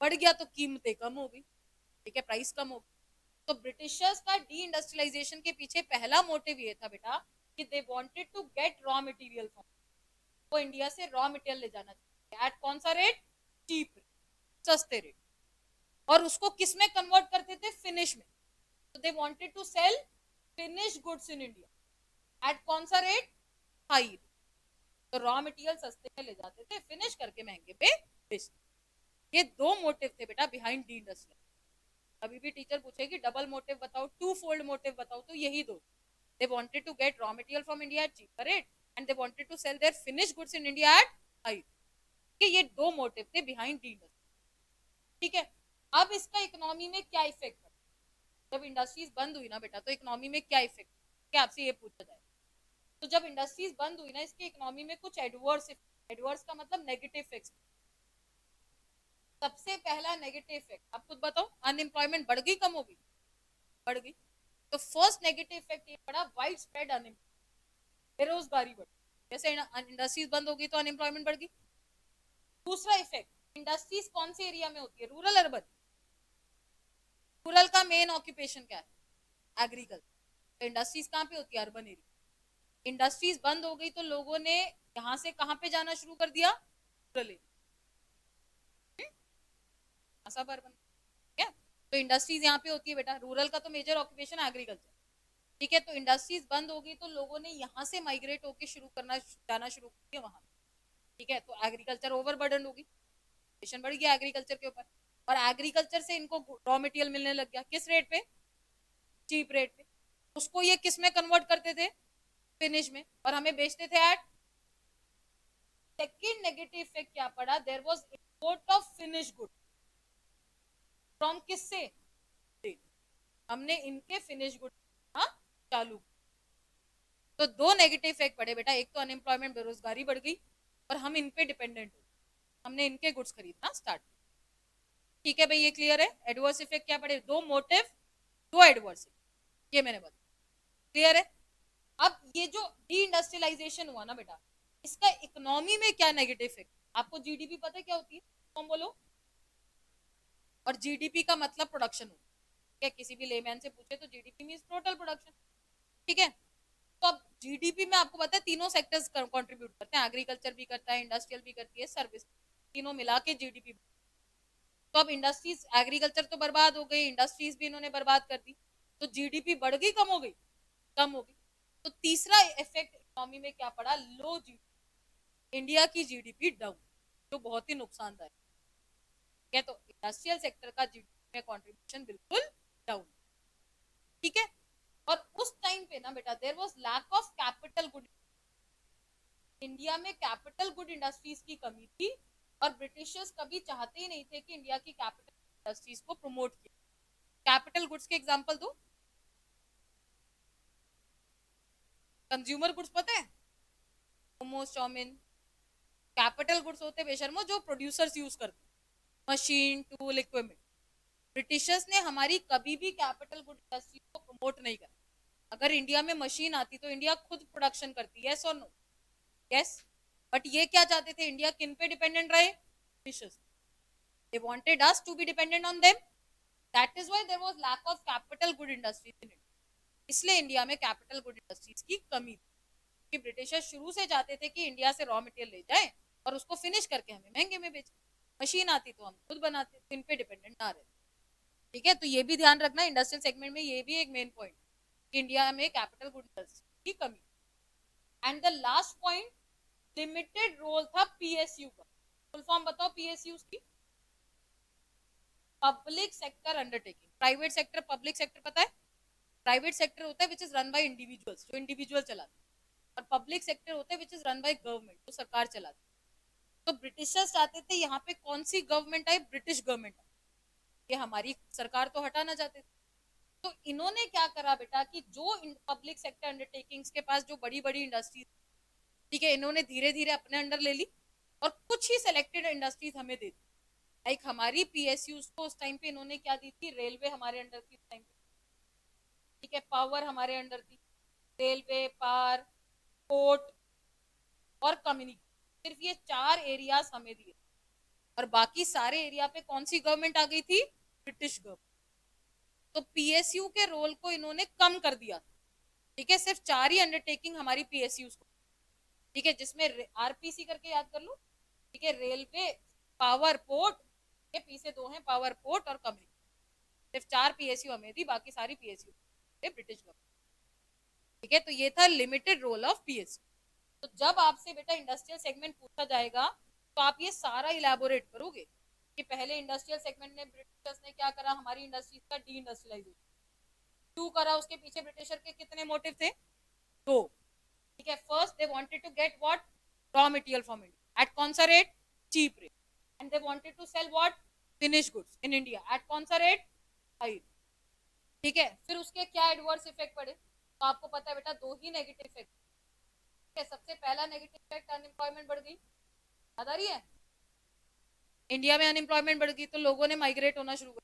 बढ़ गया तो कीमतें कम हो गई, ठीक है, प्राइस कम हो गई। तो ब्रिटिशर्स का डी इंडस्ट्रियलाइजेशन के पीछे पहला मोटिव ये था बेटा कि they wanted to get raw material from, वो इंडिया से रॉ मटेरियल ले जाना चाहिए एट कौन सा रेट, चीप रेट, सस्ते रेट, और उसको किस में कन्वर्ट करते थे, फिनिश में, तो they wanted to sell finish goods in India at कौन सा रेट, हाई रेट, तो रॉ मटेरियल सस्ते में ले जाते थे, फिनिश करके महंगे पे बेचते। ये दो मोटिव थे बेटा बिहाइंड डी इंडस्ट्रियल। अभी भी टीचर पूछेगी डबल मोटिव बताओ, टू फोल्ड मोटिव बताओ, तो यही दो, they wanted to get raw material from India at cheaper rate and they wanted to sell their finished goods in India at high, कि ये दो मोटिव थे बिहाइंड डी इंडस्ट्री। ठीक है, अब इसका इकोनॉमी में क्या इफेक्ट है? जब इंडस्ट्रीज बंद हुई ना बेटा, तो इकोनॉमी में क्या इफेक्ट, क्या आपसे ये पूछा जाए। तो जब इंडस्ट्रीज बंद हुई ना, इसके इकोनॉमी में कुछ एडवर्स, एडवर्स का मतलब नेगेटिव इफेक्ट्स। सबसे पहला नेगेटिव इफेक्ट आप खुद बताओ, अनएम्प्लॉयमेंट बढ़ गई कम हो गई? बढ़ गई। तो फर्स्ट नेगेटिव इफेक्ट ये पड़ा, वाइड स्प्रेड अनएम्प्लॉयमेंट, बेरोजगारी बढ़ी। जैसे इंडस्ट्रीज बंद हो गई तो अनएम्प्लॉयमेंट बढ़ गई। दूसरा इफेक्ट, इंडस्ट्रीज कौन से एरिया में होती है, रूरल अर्बन? रूरल का मेन ऑक्यूपेशन क्या है, एग्रीकल्चर। तो इंडस्ट्रीज कहाँ पे होती है, अर्बन एरिया। इंडस्ट्रीज बंद हो गई तो लोगों ने यहाँ से कहाँ पे जाना शुरू कर दिया, रूरल एरिया, सब अर्बन। ठीक है, तो इंडस्ट्रीज यहाँ पे होती है बेटा, रूरल का तो मेजर ऑक्यूपेशन एग्रीकल्चर। ठीक है, तो इंडस्ट्रीज बंद होगी तो लोगों ने यहाँ से माइग्रेट होकर शुरू करना, जाना शुरू कर दिया वहां। ठीक है, तो एग्रीकल्चर ओवरबर्डन होगी, बढ़ गया एग्रीकल्चर के ऊपर। और एग्रीकल्चर से इनको रॉ मटेरियल मिलने लग गया, किस रेट पे, चीप रेट पे। उसको ये किस में कन्वर्ट करते थे, फिनिश में, और हमें बेचते थे एट। सेकेंड नेगेटिव इफेक्ट क्या पड़ा, there was import of finish good from किससे, हमने इनके फिनिश गुड चालू। तो दो नेगेटिव इफेक्ट पड़े बेटा, एक तो अनएम्प्लॉयमेंट, बेरोजगारी बढ़ गई, और हम इन पे डिपेंडेंट हो, हमने इनके गुड्स खरीदना स्टार्ट। ठीक है भाई, ये क्लियर है। एडवर्स इफेक्ट क्या पड़े, दो मोटिव, दो एडवर्स, ये मैंने बताया, क्लियर है। अब ये जो डी इंडस्ट्रियलाइजेशन हुआ ना बेटा, इसका इकोनॉमी में क्या नेगेटिव इफेक्ट, आपको जीडीपी पता है क्या होती है, तुम बोलो। और जीडीपी का मतलब प्रोडक्शन होता है, किसी भी लेमैन से पूछे तो जीडीपी मींस टोटल प्रोडक्शन। ठीक है, तो अब जीडीपी में आपको पता है तीनों सेक्टर्स कंट्रीब्यूट करते हैं, एग्रीकल्चर भी करता है, इंडस्ट्रियल भी करती है, सर्विस, तीनों मिला के जीडीपी। तो अब इंडस्ट्रीज, एग्रीकल्चर तो बर्बाद हो गई, इंडस्ट्रीज भी इन्होंने बर्बाद कर दी, तो जीडीपी बढ़ गई कम हो गई, कम हो गई। तो तीसरा इफेक्ट इकोनॉमी में क्या पड़ा, लो जीडीपी, इंडिया की जीडीपी डाउन, जो बहुत ही नुकसानदायक है। तो इंडस्ट्रियल सेक्टर का जीडीपी में कंट्रीब्यूशन बिल्कुल डाउन। ठीक है, और उस टाइम पे ना बेटा, there was lack of capital good, India में कैपिटल गुड इंडस्ट्रीज की कमी थी, और ब्रिटिशर्स कभी चाहते ही नहीं थे कि इंडिया की कैपिटल इंडस्ट्रीज को प्रमोट किया। कैपिटल गुड्स के एग्जांपल दो, कंज्यूमर गुड्स पता है, मोमोज, चाउमीन। कैपिटल गुड्स होते बेशर्मो जो प्रोड्यूसर्स यूज करते, मशीन, टूल, इक्विपमेंट। ब्रिटिशर्स ने हमारी कभी भी कैपिटल गुड इंडस्ट्री को प्रमोट नहीं करा। अगर इंडिया में मशीन आती तो इंडिया खुद प्रोडक्शन करती, यस और नो, यस। बट ये क्या चाहते थे, इंडिया किन पे डिपेंडेंट रहे, Britishers. They wanted us to be dependent on them, that is why there was lack of capital good industries in India. इसलिए इंडिया में कैपिटल गुड इंडस्ट्रीज की कमी थी, कि ब्रिटिशर्स शुरू से चाहते थे कि इंडिया से रॉ मटेरियल ले जाए और उसको फिनिश करके हमें महंगे में बेचे। मशीन आती तो हम खुद बनाते, इन पे डिपेंडेंट ना रहे। ठीक है, तो ये भी ध्यान रखना, इंडस्ट्रियल सेगमेंट में ये भी एक मेन पॉइंट, इंडिया में कैपिटल गुड इंडस्ट्री की कमी। And the last point, limited role था पीएसयू का। फुल फॉर्म बताओ पीएसयू की, public sector undertaking. Private sector, public sector पता है, प्राइवेट सेक्टर होता है which is run by individuals, जो इंडिविजुअल चलाते हैं, और पब्लिक सेक्टर होता है which is run by government, जो सरकार चलाती है। तो ब्रिटिशर्स चाहते थे यहाँ पे कौन सी गवर्नमेंट आए, ब्रिटिश गवर्नमेंट, ये हमारी सरकार तो हटाना चाहते थे। तो इन्होंने क्या करा बेटा, कि जो पब्लिक सेक्टर अंडरटेकिंग्स के पास जो बड़ी बड़ी इंडस्ट्रीज, ठीक है, इन्होंने धीरे धीरे अपने अंडर ले ली, और कुछ ही सिलेक्टेड इंडस्ट्रीज हमें दे दी। लाइक हमारी पीएसयू को उस टाइम पे इन्होंने क्या दी थी, रेलवे हमारे अंडर थी उस टाइम पे। ठीक है, पावर हमारे अंडर थी, रेलवे, पावर, पोर्ट और कम्युनिकेशन, सिर्फ ये 4 एरियाज हमें दिए, और बाकी सारे एरिया पे कौन सी गवर्नमेंट आ गई थी, ब्रिटिश गवर्नमेंट। तो पीएसयू के रोल को इन्होंने कम कर दिया। ठीक है, सिर्फ 4 ही अंडरटेकिंग हमारी पीएसयू को, ठीक है, जिसमें आरपीसी करके याद कर लो। ठीक है, रेलवे, पावर, पोर्ट, ये पी से 2 हैं, पावर, पोर्ट और कम्युनिकेशन। सिर्फ 4 पीएसयू हमें थी, बाकी सारी पीएसयू ब्रिटिश गवर्नमेंट। ठीक है, तो ये था लिमिटेड रोल ऑफ पीएसयू। तो जब आपसे बेटा इंडस्ट्रियल सेगमेंट पूछा जाएगा, तो आप ये सारा इलेबोरेट करोगे कि पहले इंडस्ट्रियल सेगमेंट ने, ब्रिटिशर्स ने क्या करा, हमारी इंडस्ट्रीज का डी इंडस्ट्रियलाइजेशन क्यों करा, उसके पीछे ब्रिटिशर के कितने मोटिव थे, 2। ठीक है, first they wanted to get what, raw material from India at कौन सा rate, cheap rate, and they wanted to sell what? Finished goods in India at कौन सा rate? High. ठीक है, फिर उसके क्या एडवर्स इफेक्ट पड़े? तो आपको पता है बेटा, दो ही नेगेटिव इफेक्ट है। सबसे पहला नेगेटिव इफेक्ट, अनएम्प्लॉयमेंट बढ़ गई। याद आ रही है? इंडिया में अनएम्प्लॉयमेंट बढ़ गई तो लोगों ने माइग्रेट होना शुरू कर,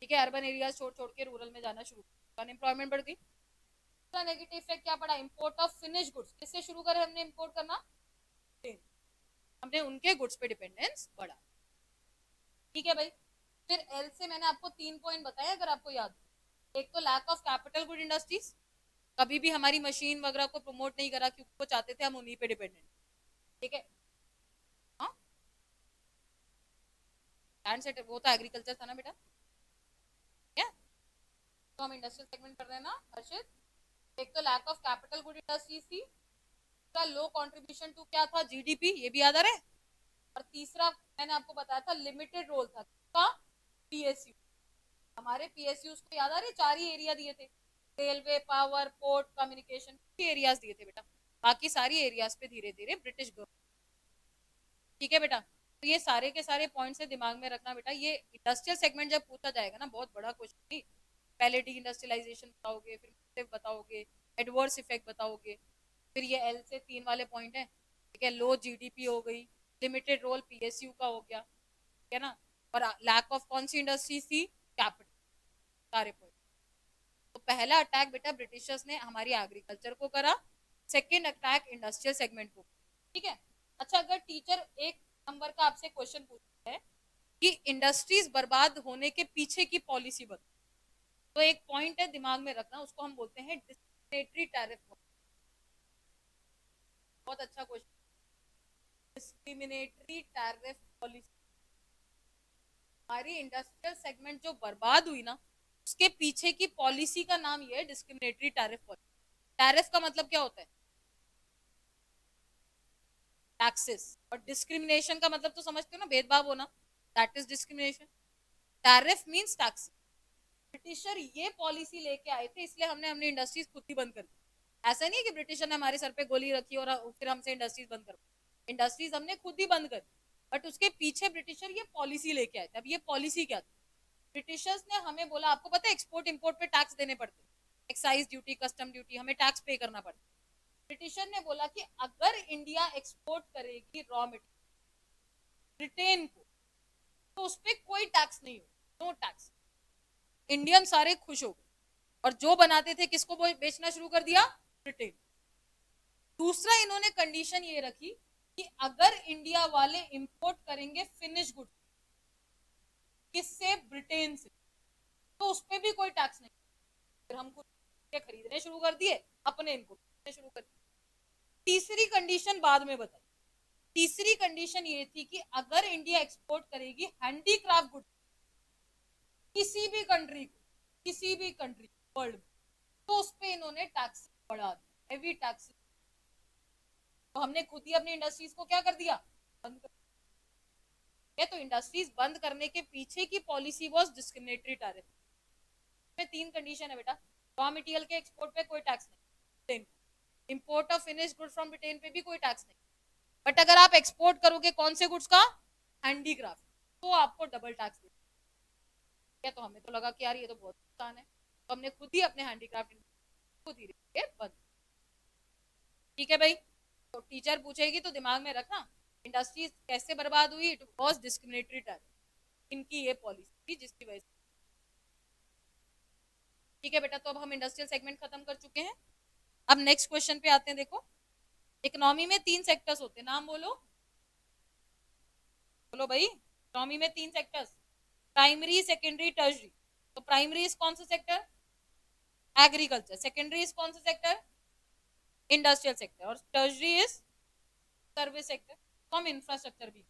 ठीक है, अर्बन एरियाज छोड़ छोड़ के रूरल में जाना शुरू कर, अनएम्प्लॉयमेंट बढ़ गई। दूसरा नेगेटिव इफेक्ट क्या पड़ा? Import of finish goods. किससे शुरू करे हमने इंपोर्ट करना? हमने उनके गुड्स पे डिपेंडेंस बढ़ा। ठीक है भाई। फिर एल से मैंने आपको 3 पॉइंट बताए, अगर आपको याद हो। एक तो lack of capital good industries, कभी भी हमारी मशीन वगैरह को प्रमोट नहीं करा क्योंकि वो चाहते थे हम उन्हीं पे डिपेंडेंट। ठीक है, हाँ, लैंड सेट वो तो एग्रीकल्चर था ना बेटा, क्या? तो हम इंडस्ट्रियल सेगमेंट कर रहे हैं ना हर्षित। एक तो lack of capital good industries थी, का लो कंट्रीब्यूशन टू क्या था? जीडीपी, ये भी याद आ रहा है। और तीसरा मैंने आपको बताया था लिमिटेड रोल था का पीएसयू। हमारे पीएसयू को याद आ रही, 4 ही एरिया दिए थे, railway, power, port, communication, areas दिए थे बेटा। बाकी सारी एरियाज पे धीरे धीरे ब्रिटिश गवर्नमेंट। ठीक है बेटा, तो ये सारे के सारे पॉइंट से दिमाग में रखना बेटा। ये इंडस्ट्रियल सेगमेंट जब पूछा जाएगा ना, बहुत बड़ा क्वेश्चन। पहले डी इंडस्ट्रियलाइजेशन बताओगे, फिर बताओगे, एडवर्स इफेक्ट बताओगे, फिर ये एल से 3 वाले पॉइंट है। ठीक है, लो जीडीपी हो गई, लिमिटेड रोल पीएसयू का हो गया, ठीक है ना, और लैक ऑफ कौन सी इंडस्ट्री थी? कैपिटल। सारे पॉइंट। तो पहला अटैक बेटा ब्रिटिशर्स ने हमारी एग्रीकल्चर को करा, सेकेंड अटैक इंडस्ट्रियल सेगमेंट को। ठीक है। अच्छा, अगर टीचर 1 नंबर का आपसे क्वेश्चन पूछता है कि इंडस्ट्रीज बर्बाद होने के पीछे की पॉलिसी बताओ, तो एक पॉइंट है दिमाग में रखना, उसको हम बोलते हैं डिस्क्रिमिनेटरी टैरिफ। बहुत अच्छा क्वेश्चन। Discriminatory tariff policy. हमारी इंडस्ट्रियल सेगमेंट जो बर्बाद हुई ना, उसके पीछे की पॉलिसी का नाम ये है डिस्क्रिमिनेटरी टैरिफ पॉलिसी। टैरिफ का मतलब क्या होता है? टैक्सेस। और डिस्क्रिमिनेशन का मतलब तो समझते हो ना, भेदभाव होना, that is discrimination. Tariff means tax. Britisher ये पॉलिसी लेके आए थे, इसलिए हमने अपनी इंडस्ट्रीज खुद ही बंद कर दी। ऐसा नहीं है कि ब्रिटिशर ने हमारे सर पे गोली रखी और फिर हमसे इंडस्ट्रीज बंद कर, इंडस्ट्रीज हमने खुद ही बंद कर। बट उसके पीछे ब्रिटिशर ये पॉलिसी लेके आए थे। अब ये पॉलिसी क्या थी? ब्रिटिशर्स ने हमें बोला, आपको पता है एक्सपोर्ट इंपोर्ट पे टैक्स देने पड़ते, एक्साइज ड्यूटी, कस्टम ड्यूटी, हमें टैक्स पे करना पड़ता। ब्रिटिशर ने बोला कि अगर इंडिया एक्सपोर्ट करेगी रॉ मटेरियल ब्रिटेन को, तो उस पर कोई टैक्स नहीं हो, नो टैक्स। इंडियन सारे खुश हो गए, और जो बनाते थे किसको बेचना शुरू कर दिया? ब्रिटेन। दूसरा इन्होंने कंडीशन ये रखी कि अगर इंडिया वाले इंपोर्ट करेंगे फिनिश गुड, किससे? ब्रिटेन से, तो उस पर भी कोई टैक्स नहीं। फिर हम खुद खरीदने शुरू कर दिए, अपने इनको शुरू कर दिए। तीसरी कंडीशन बाद में बताई। तीसरी कंडीशन ये थी कि अगर इंडिया एक्सपोर्ट करेगी हैंडीक्राफ्ट गुड किसी भी कंट्री को, किसी भी कंट्री वर्ल्ड में, तो उस पे इन्होंने टैक्स बढ़ा दिया, हेवी टैक्स। तो हमने खुद ही अपनी इंडस्ट्रीज को क्या कर दिया? बंद कर दिया। तो इंडस्ट्रीज बंद करने के पीछे की पॉलिसी वाज डिस्क्रिमिनेटरी टैरिफ। में 3 कंडीशन है बेटा। रॉ मटेरियल के एक्सपोर्ट पे कोई टैक्स नहीं, import of finish good from Britain पे भी कोई टैक्स नहीं। बट अगर आप एक्सपोर्ट करोगे कौन से गुड्स का? हैंडीक्राफ्ट, तो आपको डबल टैक्स देना। तो हमें तो लगा कि यार ये तो बहुत नुकसान है, तो हमने खुद ही अपने हैंडीक्राफ्ट खुद ही बंद। ठीक है भाई, तो टीचर पूछेगी तो दिमाग में रखना, इंडस्ट्रीज कैसे बर्बाद हुई? इट वाज डिस्क्रिमिनेटरी टैरिफ, इनकी ये पॉलिसी थी जिसकी वजह से। ठीक है बेटा, तो अब हम इंडस्ट्रियल सेगमेंट खत्म कर चुके हैं। अब नेक्स्ट क्वेश्चन पे आते हैं। देखो, इकोनॉमी में 3 सेक्टर्स होते हैं, नाम बोलो, बोलो भाई। इकोनॉमी में 3 सेक्टर्स, प्राइमरी, सेकेंडरी, टर्शरी। तो प्राइमरी इज कौन सा सेक्टर? एग्रीकल्चर। सेकेंडरी इज कौन सा सेक्टर? Industrial sector. और टर्शरी इज सर्विस सेक्टर। तो हम इंफ्रास्ट्रक्चर भी।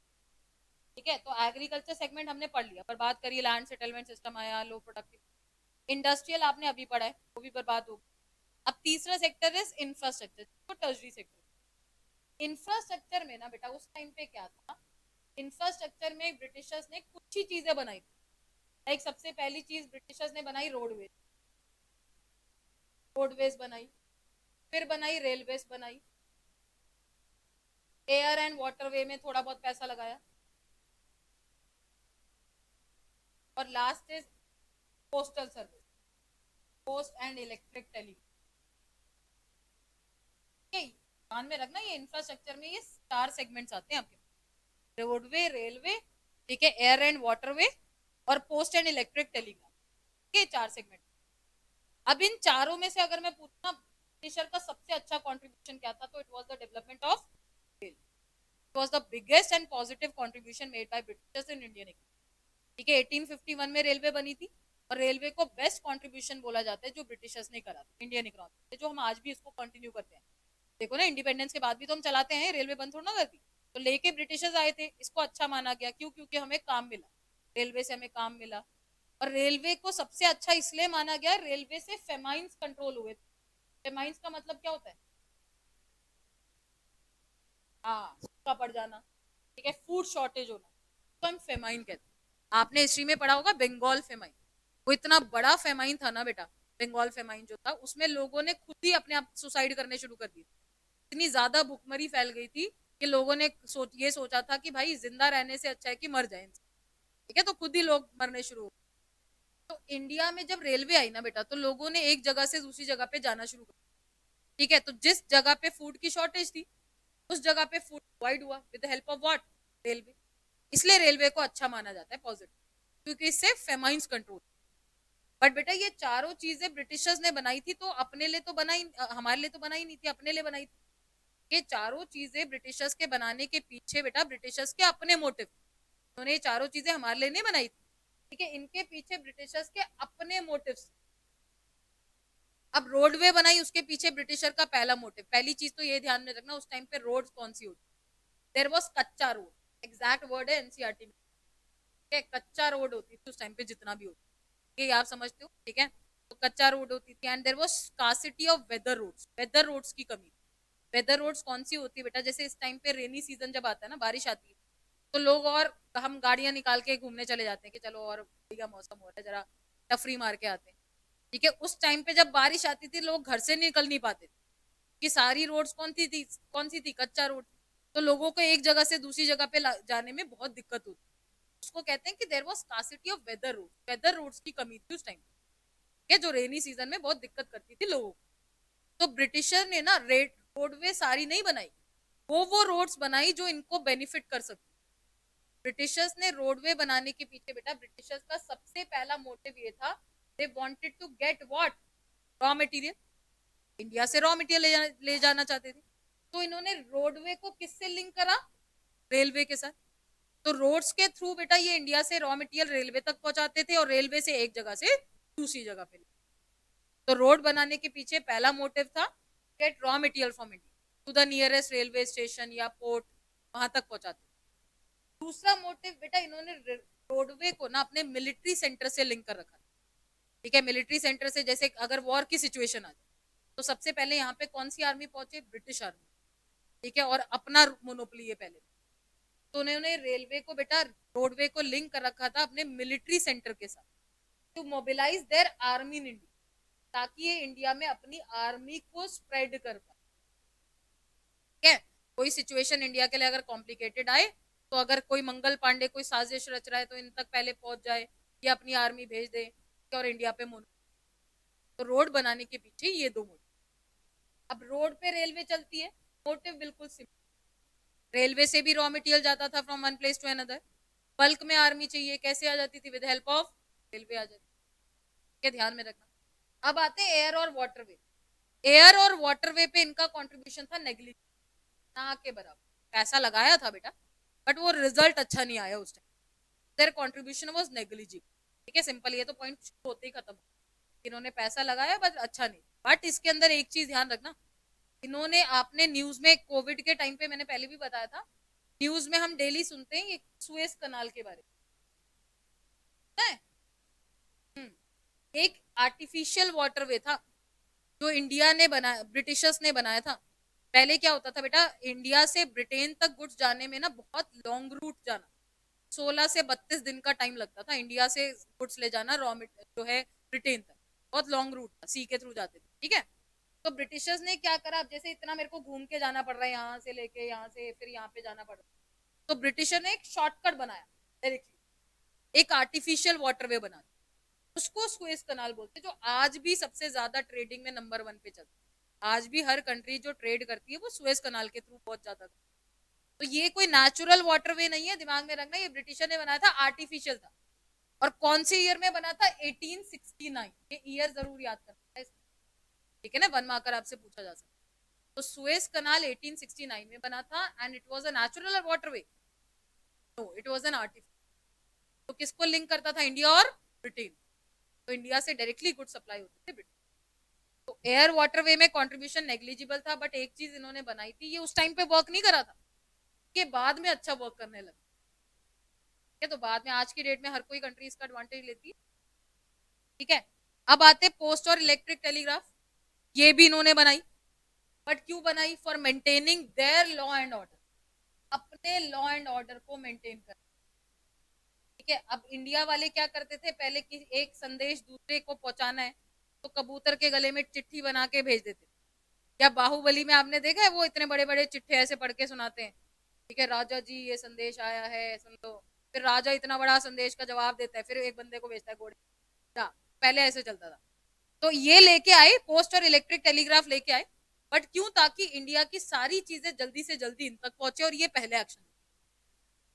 ठीक है, तो एग्रीकल्चर सेगमेंट हमने पढ़ लिया, बर्बाद करिए, लैंड सेटलमेंट सिस्टम आया, लो प्रोडक्टिव। इंडस्ट्रियल आपने अभी पढ़ा है, वो भी बर्बाद हो। अब तीसरा सेक्टर इज इंफ्रास्ट्रक्चर, तो टर्शरी सेक्टर। इंफ्रास्ट्रक्चर में ना बेटा उस टाइम पे क्या था, इंफ्रास्ट्रक्चर में ब्रिटिशर्स ने कुछ ही चीजें बनाई थी। एक सबसे पहली चीज ब्रिटिशर्स ने बनाई रोडवेज, रोडवेज बनाई, फिर बनाई रेलवेज बनाई, एयर एंड वाटरवे में थोड़ा बहुत पैसा लगाया, और last is postal service, post and electric telegraph. ध्यान में रखना, ये इंफ्रास्ट्रक्चर में ये 4 सेगमेंट्स आते हैं आपके, रोडवे, रेलवे, ठीक है, एयर एंड वाटरवे और पोस्ट एंड इलेक्ट्रिक टेलीग्राफ, ये 4 सेगमेंट। अब इन चारों में से अगर मैं पूछना ब्रिटिशर का सबसे अच्छा कंट्रीब्यूशन क्या था, तो it was the development of rail. It was the biggest and positive contribution made by Britishers in Indian economy. ठीक है, 1851 में रेलवे बनी थी और रेलवे को बेस्ट कंट्रीब्यूशन बोला जाता है जो ब्रिटिशर्स ने करा था इंडियन इकोनॉमी, जो हम आज भी इसको कंटिन्यू करते हैं। देखो ना, इंडिपेंडेंस के बाद भी तो हम चलाते हैं, रेलवे बंद थोड़ा ना कर दी। तो लेके ब्रिटिशर्स आए थे, इसको अच्छा माना गया, क्यों? क्योंकि हमें काम मिला, रेलवे से हमें काम मिला। और रेलवे को सबसे अच्छा इसलिए माना गया, रेलवे से फेमाइंस कंट्रोल हुए थे। फेमाइंस का मतलब क्या होता है? हाँ, सूखा पड़ जाना, ठीक है, फूड शॉर्टेज होना, तो हम फेमाइन कहते हैं। आपने हिस्ट्री में पढ़ा होगा बंगाल फेमाइन, वो इतना बड़ा फेमाइन था ना बेटा, बंगाल फेमाइन जो था, उसमें लोगों ने खुद ही अपने आप सुसाइड करने शुरू कर दी। इतनी ज्यादा भुखमरी फैल गई थी कि लोगों ने ये सोचा था कि भाई जिंदा रहने से अच्छा है कि मर जाए, ठीक है, तो खुद ही लोग मरने शुरू हो। तो इंडिया में जब रेलवे आई ना बेटा, तो लोगों ने एक जगह से दूसरी जगह पे जाना शुरू कर, ठीक है, तो जिस जगह पे फूड की शॉर्टेज थी उस जगह पे फूड प्रोवाइड हुआ with the help of what? Railway. इसलिए रेलवे को अच्छा माना जाता है, पॉजिटिव, क्योंकि इससे फेमाइंस कंट्रोल। बट बेटा ये चारों चीजें ब्रिटिशर्स ने बनाई थी, तो अपने लिए तो बनाई, हमारे लिए तो बनाई नहीं थी, अपने लिए बनाई थी। ये चारों चीजें ब्रिटिशर्स के बनाने के पीछे बेटा ब्रिटिशर्स के अपने मोटिव, उन्होंने ये चारों चीजें हमारे लिए नहीं बनाई थी, ठीक है, इनके पीछे ब्रिटिशर्स के अपने मोटिव्स। अब रोडवे बनाई, उसके पीछे ब्रिटिशर का पहला मोटिव, पहली चीज तो ये ध्यान में रखना, उस टाइम पे रोड कौन सी होती, देर वॉज कच्चा रोड, एग्जैक्ट वर्ड है एनसीईआरटी में, ठीक है, कच्चा रोड होती थी उस टाइम पे जितना भी होता, ये आप समझते हो, ठीक है, तो कच्चा रोड होती थी। And there was scarcity of weather roads, weather roads की कमी। वेदर रोड्स कौन सी होती है बेटा? जैसे इस टाइम पे रेनी सीजन जब आता है ना, बारिश आती है, तो लोग और हम गाड़ियां निकाल के घूमने चले जाते हैं कि चलो और बढ़िया मौसम हो रहा है, जरा तफरी मार के आते हैं, ठीक है। उस टाइम पे जब बारिश आती थी लोग घर से निकल नहीं पाते थे, कि सारी रोड्स कौन सी थी? कच्चा रोड। तो लोगों को एक जगह से दूसरी जगह पे जाने में बहुत दिक्कत होती, उसको कहते हैं कि there was scarcity of weather road, weather roads की कमी थी उस टाइम पे, जो रेनी सीजन में बहुत दिक्कत करती थी लोगों को। तो ब्रिटिशर ने ना रोडवे सारी नहीं बनाई, वो रोड्स बनाई जो इनको बेनिफिट कर सकती। ब्रिटिशर्स ने रोडवे बनाने के पीछे बेटा ब्रिटिशर्स का सबसे पहला मोटिव ये था, they wanted to get what? Raw material, India से रॉ मटेरियल ले जाना चाहते थे। तो इन्होंने रोडवे को किससे लिंक करा? रेलवे के साथ। तो रोड्स के थ्रू बेटा ये इंडिया से रॉ मटेरियल रेलवे तक पहुंचाते थे और रेलवे से एक जगह से दूसरी जगह पे। तो रोड बनाने के पीछे पहला मोटिव था, get raw material from India to the nearest railway station या पोर्ट, वहां तक पहुंचाते। दूसरा मोटिव बेटा इन्होंने रोडवे को ना अपने मिलिट्री सेंटर से लिंक कर रखा, ठीक है, मिलिट्री सेंटर से, जैसे अगर वॉर की सिचुएशन आ जाए तो सबसे पहले यहाँ पे कौन सी आर्मी पहुंचे? ब्रिटिश आर्मी, ठीक है, और अपना मोनोपोली है पहले। तो उन्होंने रेलवे को बेटा रोडवे को लिंक कर रखा था अपने मिलिट्री सेंटर के साथ, to mobilise their army in India, ताकि ये इंडिया में अपनी आर्मी को स्प्रेड कर पाए, ठीक है। कोई सिचुएशन इंडिया के लिए अगर कॉम्प्लिकेटेड आए, तो अगर कोई मंगल पांडे कोई साजिश रच रहा है तो इन तक पहले पहुंच जाए, या अपनी आर्मी भेज दे और इंडिया पे मोन। तो रोड बनाने के पीछे ये दो मोटिव। अब रोड पे रेलवे चलती है, मोटिव बिल्कुल सिंपल, रेलवे से भी रॉ मटेरियल जाता था from one place to another. Bulk में आर्मी चाहिए, कैसे आ जाती थी? विद हेल्प ऑफ रेलवे आ जाती, के ध्यान में रखना। अब आते हैं एयर और वाटरवे। एयर और वाटरवे पे इनका कंट्रीब्यूशन था नेग्लिजिबल, ना के बराबर। पैसा लगाया था बेटा, बट वो रिजल्ट अच्छा नहीं आया उस time, there contribution was negligible, ठीक है, सिंपल, ये तो पॉइंट होते ही खत्म। इन्होंने पैसा लगाया बट अच्छा नहीं। बट इसके अंदर एक चीज ध्यान रखना, इन्होंने, आपने न्यूज में कोविड के टाइम पे मैंने पहले भी बताया था, न्यूज में हम डेली सुनते हैं ये सुएज कनाल के बारे में, एक आर्टिफिशियल वाटरवे था जो इंडिया ने बनाया, ब्रिटिशर्स ने बनाया था। पहले क्या होता था बेटा, इंडिया से ब्रिटेन तक गुड्स जाने में ना बहुत लॉन्ग रूट जाना, 16 से 32 दिन का टाइम लगता था इंडिया से गुड्स ले जाना, रॉ जो है ब्रिटेन तक, बहुत लॉन्ग रूट था, सी के थ्रू जाते थे, ठीक है। तो ब्रिटिशर्स ने क्या करा, अब जैसे इतना मेरे को घूम के जाना पड़ रहा है, यहाँ से लेके यहाँ से फिर यहाँ पे जाना पड़ रहा है, तो ब्रिटिशर ने एक शॉर्टकट बनाया डायरेक्टली, एक आर्टिफिशियल वाटरवे बना दिया, उसको सुएज कनाल बोलते हैं, जो आज भी सबसे ज्यादा ट्रेडिंग में नंबर 1 पे चलता है। आज भी हर कंट्री जो ट्रेड करती है वो सुएज कनाल के थ्रू बहुत ज्यादा। तो ये कोई नेचुरल वाटरवे नहीं है, दिमाग में रखना, ये ब्रिटिशर ने बनाया था, आर्टिफिशियल था। और कौन से ईयर में बना था? 1869। ये ईयर जरूर याद करना है, ठीक है ना, 1 मार्कर आपसे पूछा जा सकता है। तो सुएज कनाल 1869 में बना था and it was a natural waterway, no it was an artificial. तो किसको लिंक करता था? इंडिया और ब्रिटेन। तो इंडिया से डायरेक्टली गुड सप्लाई होती थी ब्रिटेन। तो एयर वाटरवे में कंट्रीब्यूशन नेग्लिजिबल था, बट एक चीज इन्होंने बनाई थी, ये उस टाइम पे वर्क नहीं करा था, के बाद में अच्छा वर्क करने लगा। तो बाद में आज की डेट में हर कोई कंट्री इसका एडवांटेज लेती है, ठीक है। अब आते पोस्ट और इलेक्ट्रिक टेलीग्राफ, ये भी इन्होंने बनाई, बट क्यों बनाई? For maintaining their law and order, अपने लॉ एंड ऑर्डर को मेंटेन कर, ठीक है। अब इंडिया वाले क्या करते थे पहले कि एक संदेश दूसरे को पहुंचाना है तो कबूतर के गले में चिट्ठी बना के भेज देते थे। या बाहुबली में आपने देखा है वो इतने बड़े बड़े चिट्ठे ऐसे पढ़ के सुनाते हैं, ठीक है, राजा जी ये संदेश आया है सुन लो। फिर राजा इतना बड़ा संदेश का जवाब देता है, फिर एक बंदे को भेजता है घोड़े। पहले ऐसे चलता था। तो ये लेके आए, पोस्ट और इलेक्ट्रिक टेलीग्राफ लेके आए, बट क्यों? ताकि इंडिया की सारी चीजें जल्दी से जल्दी इन तक पहुंचे, और ये पहले एक्शन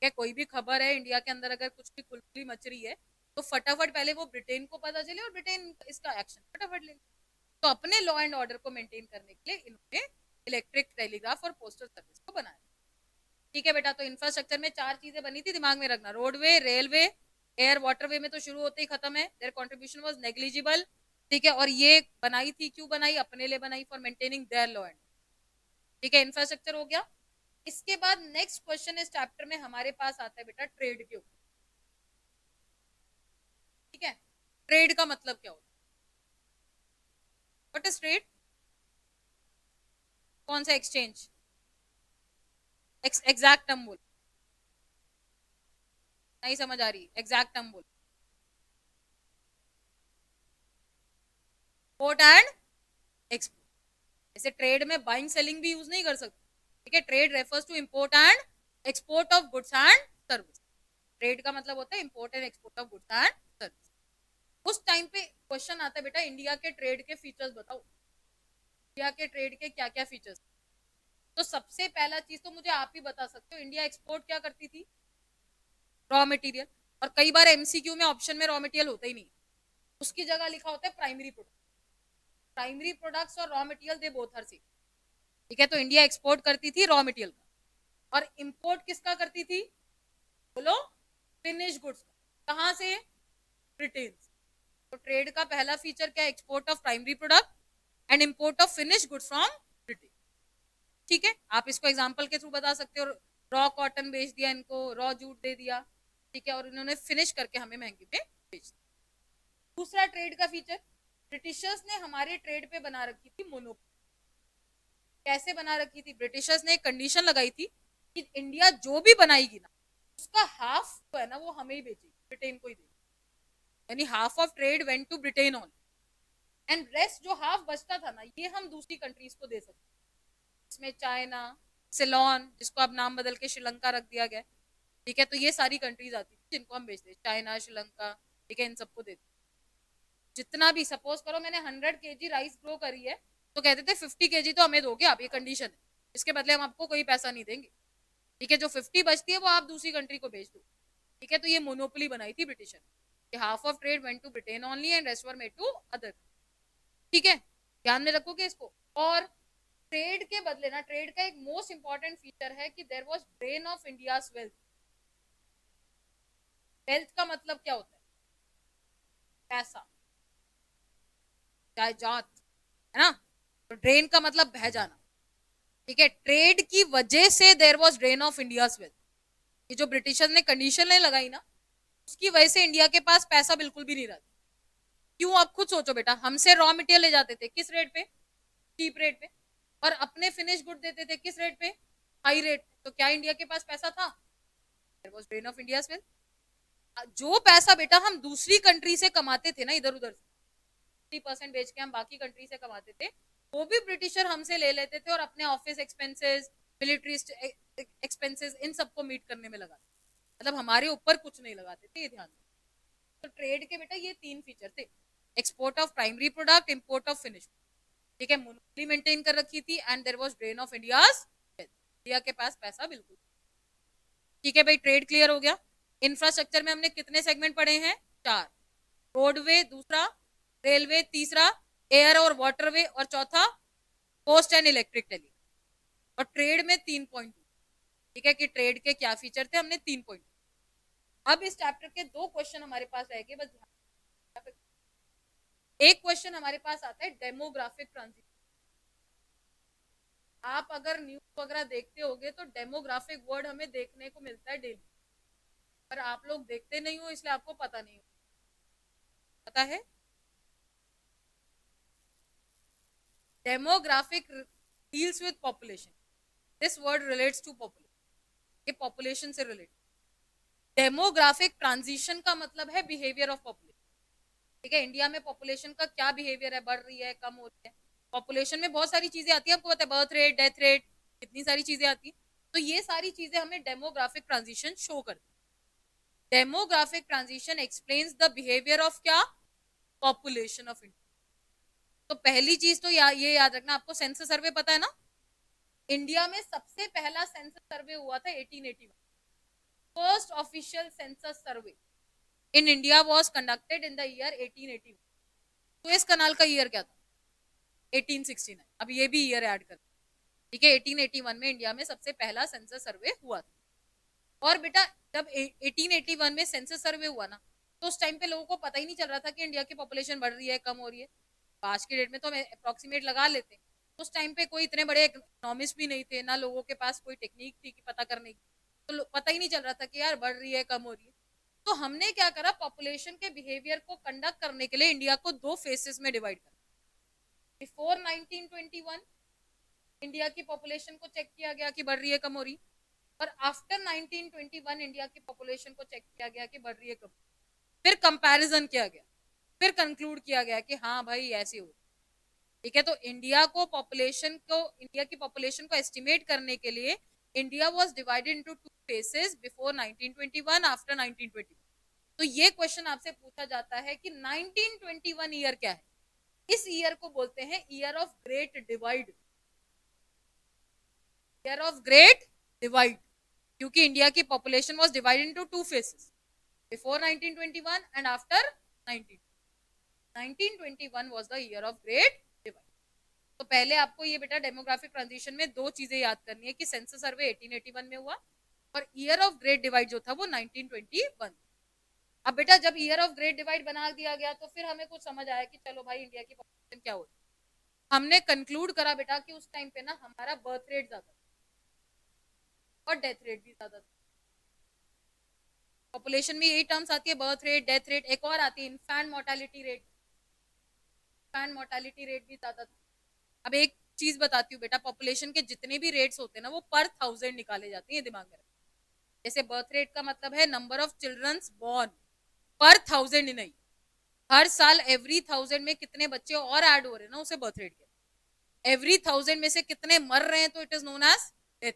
है। कोई भी खबर है इंडिया के अंदर अगर कुछ भी खुलखुली मच रही है तो फटाफट पहले वो ब्रिटेन को पता चले और ब्रिटेन इसका एक्शन फटाफट ले। तो अपने लॉ एंड ऑर्डर को मेंटेन करने के लिए इन्होंने इलेक्ट्रिक टेलीग्राफ और पोस्टल सर्विस को बनाया, ठीक है बेटा। तो इंफ्रास्ट्रक्चर में 4 चीजें बनी थी, दिमाग में रखना, रोडवे, रेलवे, एयर, वाटरवे में तो शुरू होते ही खत्म है, देयर कंट्रीब्यूशन वाज नेग्लिजिबल, ठीक है। और ये बनाई थी, क्यों बनाई? अपने लिए बनाई, for maintaining their law and, ठीक है। इंफ्रास्ट्रक्चर हो गया। इसके बाद नेक्स्ट क्वेश्चन इस चैप्टर में हमारे पास आता है बेटा ट्रेड के ऊपर, ठीक है। ट्रेड का मतलब क्या होता है? What is trade? कौन सा एक्सचेंज? एग्जैक्ट टर्म बोल, नहीं समझ आ रही, एग्जैक्ट टर्म बोल। Import and export. जैसे ट्रेड में बाइंग सेलिंग भी यूज नहीं कर सकते, ठीक है। Trade refers to import and export of goods and service. Trade का मतलब होता है import and export of goods and service. उस टाइम पे क्वेश्चन आता है बेटा इंडिया के ट्रेड के फीचर्स बताओ, इंडिया के ट्रेड के क्या क्या फीचर्स। तो सबसे पहला चीज तो मुझे आप ही बता सकते हो, इंडिया एक्सपोर्ट क्या करती थी? Raw material. और कई बार एमसीक्यू में ऑप्शन में रॉ मटेरियल होता ही नहीं, उसकी जगह लिखा होता है प्राइमरी प्रोडक्ट। प्राइमरी प्रोडक्ट्स और raw material they both are same, ठीक है। तो इंडिया एक्सपोर्ट करती थी रॉ मटेरियल का, और इंपोर्ट किसका करती थी? बोलो, फिनिश गुड्स। कहां से? ब्रिटेन। तो ट्रेड का पहला फीचर क्या? Export of primary product and import of finish goods from Britain, ठीक है। आप इसको एग्जांपल के थ्रू बता सकते हो, रॉ कॉटन बेच दिया इनको, रॉ जूट दे दिया, ठीक है, और इन्होंने फिनिश करके हमें महंगी पे बेच दिया। दूसरा ट्रेड का फीचर, ब्रिटिशर्स ने हमारे ट्रेड पे बना रखी थी मोनोपोली। कैसे बना रखी थी? ब्रिटिशर्स ने एक कंडीशन लगाई थी कि इंडिया जो भी बनाएगी ना उसका हाफ जो है ना वो हमें ही बेचेगी, ब्रिटेन को ही देगी। यानी half of trade went to Britain only, and rest जो हाफ बचता था ना ये हम दूसरी कंट्रीज को दे सकते। इसमें चाइना, सिलोन, जिसको अब नाम बदल के श्रीलंका रख दिया गया, ठीक है। तो ये सारी कंट्रीज आती थी जिनको हम बेचते, चाइना, श्रीलंका, ठीक है, इन सबको देते। जितना भी, सपोज करो मैंने 100 kg राइस ग्रो करी है तो कहते थे 50 kg तो हमें दोगे आप, ये कंडीशन है, इसके बदले हम आपको कोई पैसा नहीं देंगे, ठीक है। जो 50 बचती है वो आप दूसरी कंट्री को बेच दो, ठीक है। तो ये मोनोपोली बनाई थी ब्रिटिशर ने, half of trade went to Britain only and rest were made to other, ठीक है। ध्यान में रखोगे इसको। और ट्रेड के बदले ना, ट्रेड का एक मोस्ट इंपॉर्टेंट फीचर है कि there was drain of India's wealth. Wealth का मतलब क्या होता है? पैसा, जायदाद, है ना। तो ड्रेन का मतलब बह जाना, ठीक है। ट्रेड की वजह से there was drain of India's wealth. ये जो ब्रिटिशर्स ने कंडीशन नहीं लगाई ना उसकी वजह से इंडिया के पास पैसा बिल्कुल भी नहीं रहता। क्यों? आप खुद सोचो बेटा, हमसे रॉ मटेरियल ले जाते थे किस रेट पे? चीप रेट पे, और अपने फिनिश गुड देते थे किस रेट पे? High rate. तो क्या इंडिया के पास पैसा था? There was drain of India's wealth. जो पैसा बेटा हम दूसरी कंट्री से कमाते थे ना, इधर उधर से 30% बेच के हम बाकी कंट्री से कमाते थे, वो भी ब्रिटिशर हमसे ले लेते थे और अपने ऑफिस एक्सपेंसेस, मिलिट्री एक्सपेंसेस, इन सबको मीट करने में लगाते, मतलब हमारे ऊपर कुछ नहीं लगाते थे, ये ध्यान। तो ट्रेड के बेटा ये 3 फीचर थे, export of primary product, import of finish, ठीक है, मोनोपोली मेंटेन कर रखी थी, and there was drain of India's, India के पास पैसा बिल्कुल, ठीक है भाई, ट्रेड क्लियर हो गया। इंफ्रास्ट्रक्चर में हमने कितने सेगमेंट पढ़े हैं? 4, रोडवे दूसरा, रेलवे तीसरा, एयर और वाटरवे, और चौथा पोस्ट एंड इलेक्ट्रिक टेली, और ट्रेड में 3 पॉइंट, ठीक है, कि ट्रेड के क्या फीचर थे, हमने 3 पॉइंट। अब इस चैप्टर के 2 क्वेश्चन हमारे पास रह गए, बस ध्यान, एक क्वेश्चन हमारे पास आता है डेमोग्राफिक ट्रांजिशन। आप अगर न्यूज वगैरह देखते होगे तो डेमोग्राफिक वर्ड हमें देखने को मिलता है डेली, पर आप लोग देखते नहीं हो इसलिए आपको पता नहीं हो, पता है? Demographic deals with population, this word relates to population, ये पॉपुलेशन से रिलेटेड। डेमोग्राफिक ट्रांजिशन का मतलब है बिहेवियर ऑफ पॉपुलेशन, ठीक है, इंडिया में पॉपुलेशन का क्या बिहेवियर है, बढ़ रही है, कम हो रही है। पॉपुलेशन में बहुत सारी चीजें आती है, आपको पता है, बर्थ रेट, डेथ रेट, कितनी सारी चीजें आती है, तो ये सारी चीजें हमें डेमोग्राफिक ट्रांजिशन शो करती है। Demographic transition explains the behaviour of क्या? Population of India. तो पहली चीज तो ये याद रखना, आपको सेंसस सर्वे पता है ना, इंडिया में सबसे पहला सेंसस सर्वे हुआ था 1881, first official census survey in India was conducted in the year 1881। Suez canal का ईयर क्या था? 1869, अब ये भी ईयर ऐड कर, ठीक है, 1881 में इंडिया में सबसे पहला सेंसस सर्वे हुआ था। और बेटा जब 1881 में सेंसस सर्वे हुआ ना, तो उस टाइम पे लोगों को पता ही नहीं चल रहा था कि इंडिया की पॉपुलेशन बढ़ रही है, कम हो रही है। आज की डेट में तो हम अप्रोक्सीमेट लगा लेते हैं, उस टाइम पे कोई इतने बड़े इकोनॉमिस्ट भी नहीं थे, ना लोगों के पास कोई टेक्निक थी कि पता करने की, तो पता ही नहीं चल रहा था कि यार बढ़ रही है, कम हो रही है। तो हमने क्या करा, पॉपुलेशन के बिहेवियर को कंडक्ट करने के लिए इंडिया को 2 फेसेस में डिवाइड करा। बिफोर 1921 इंडिया की पॉपुलेशन को चेक किया गया कि बढ़ रही है, कम हो रही, और आफ्टर 1921 इंडिया की पॉपुलेशन को चेक किया गया कि बढ़ रही है, कम, फिर कंपैरिजन किया गया, फिर कंक्लूड किया गया कि हाँ भाई ऐसे हो, ठीक है। तो इंडिया की पॉपुलेशन को एस्टिमेट करने के लिए India was divided into 2 faces, before 1921, after 1921। तो ये क्वेश्चन आपसे पूछा जाता है कि 1921 ईयर क्या है? इस ईयर को बोलते हैं year of great divide, year of great divide, क्योंकि इंडिया की population was divided into 2 faces, before 1921 and after 1921 was the year of great divide. तो पहले आपको ये बेटा डेमोग्राफिक ट्रांजिशन में 2 चीजें याद करनी है कि सेंसस सर्वे 1881 में हुआ और ईयर ऑफ ग्रेट डिवाइड जो था वो 1921। अब बेटा जब ईयर ऑफ ग्रेट डिवाइड बना दिया गया तो फिर हमें कुछ समझ आया कि चलो भाई इंडिया की पॉपुलेशन क्या होती है। हमने कंक्लूड करा बेटा कि उस टाइम पे ना हमारा बर्थ रेट ज्यादा और डेथ रेट भी ज्यादा था। पॉपुलेशन में यही टर्म्स आती है, बर्थ रेट, डेथ रेट, एक और आती है infant mortality rate, infant mortality rate भी ज्यादा था। अब एक चीज बताती हूँ बेटा, पॉपुलेशन के जितने भी रेट्स होते हैं ना वो पर 1000 निकाले जाते हैं, दिमाग में। जैसे बर्थ रेट का मतलब है number of childrens born per 1000 नहीं, हर साल एवरी 1000 में कितने बच्चे और ऐड हो रहे हैं ना, उसे बर्थ रेट कहते हैं। एवरी 1000 में से कितने मर रहे हैं तो it is known as death,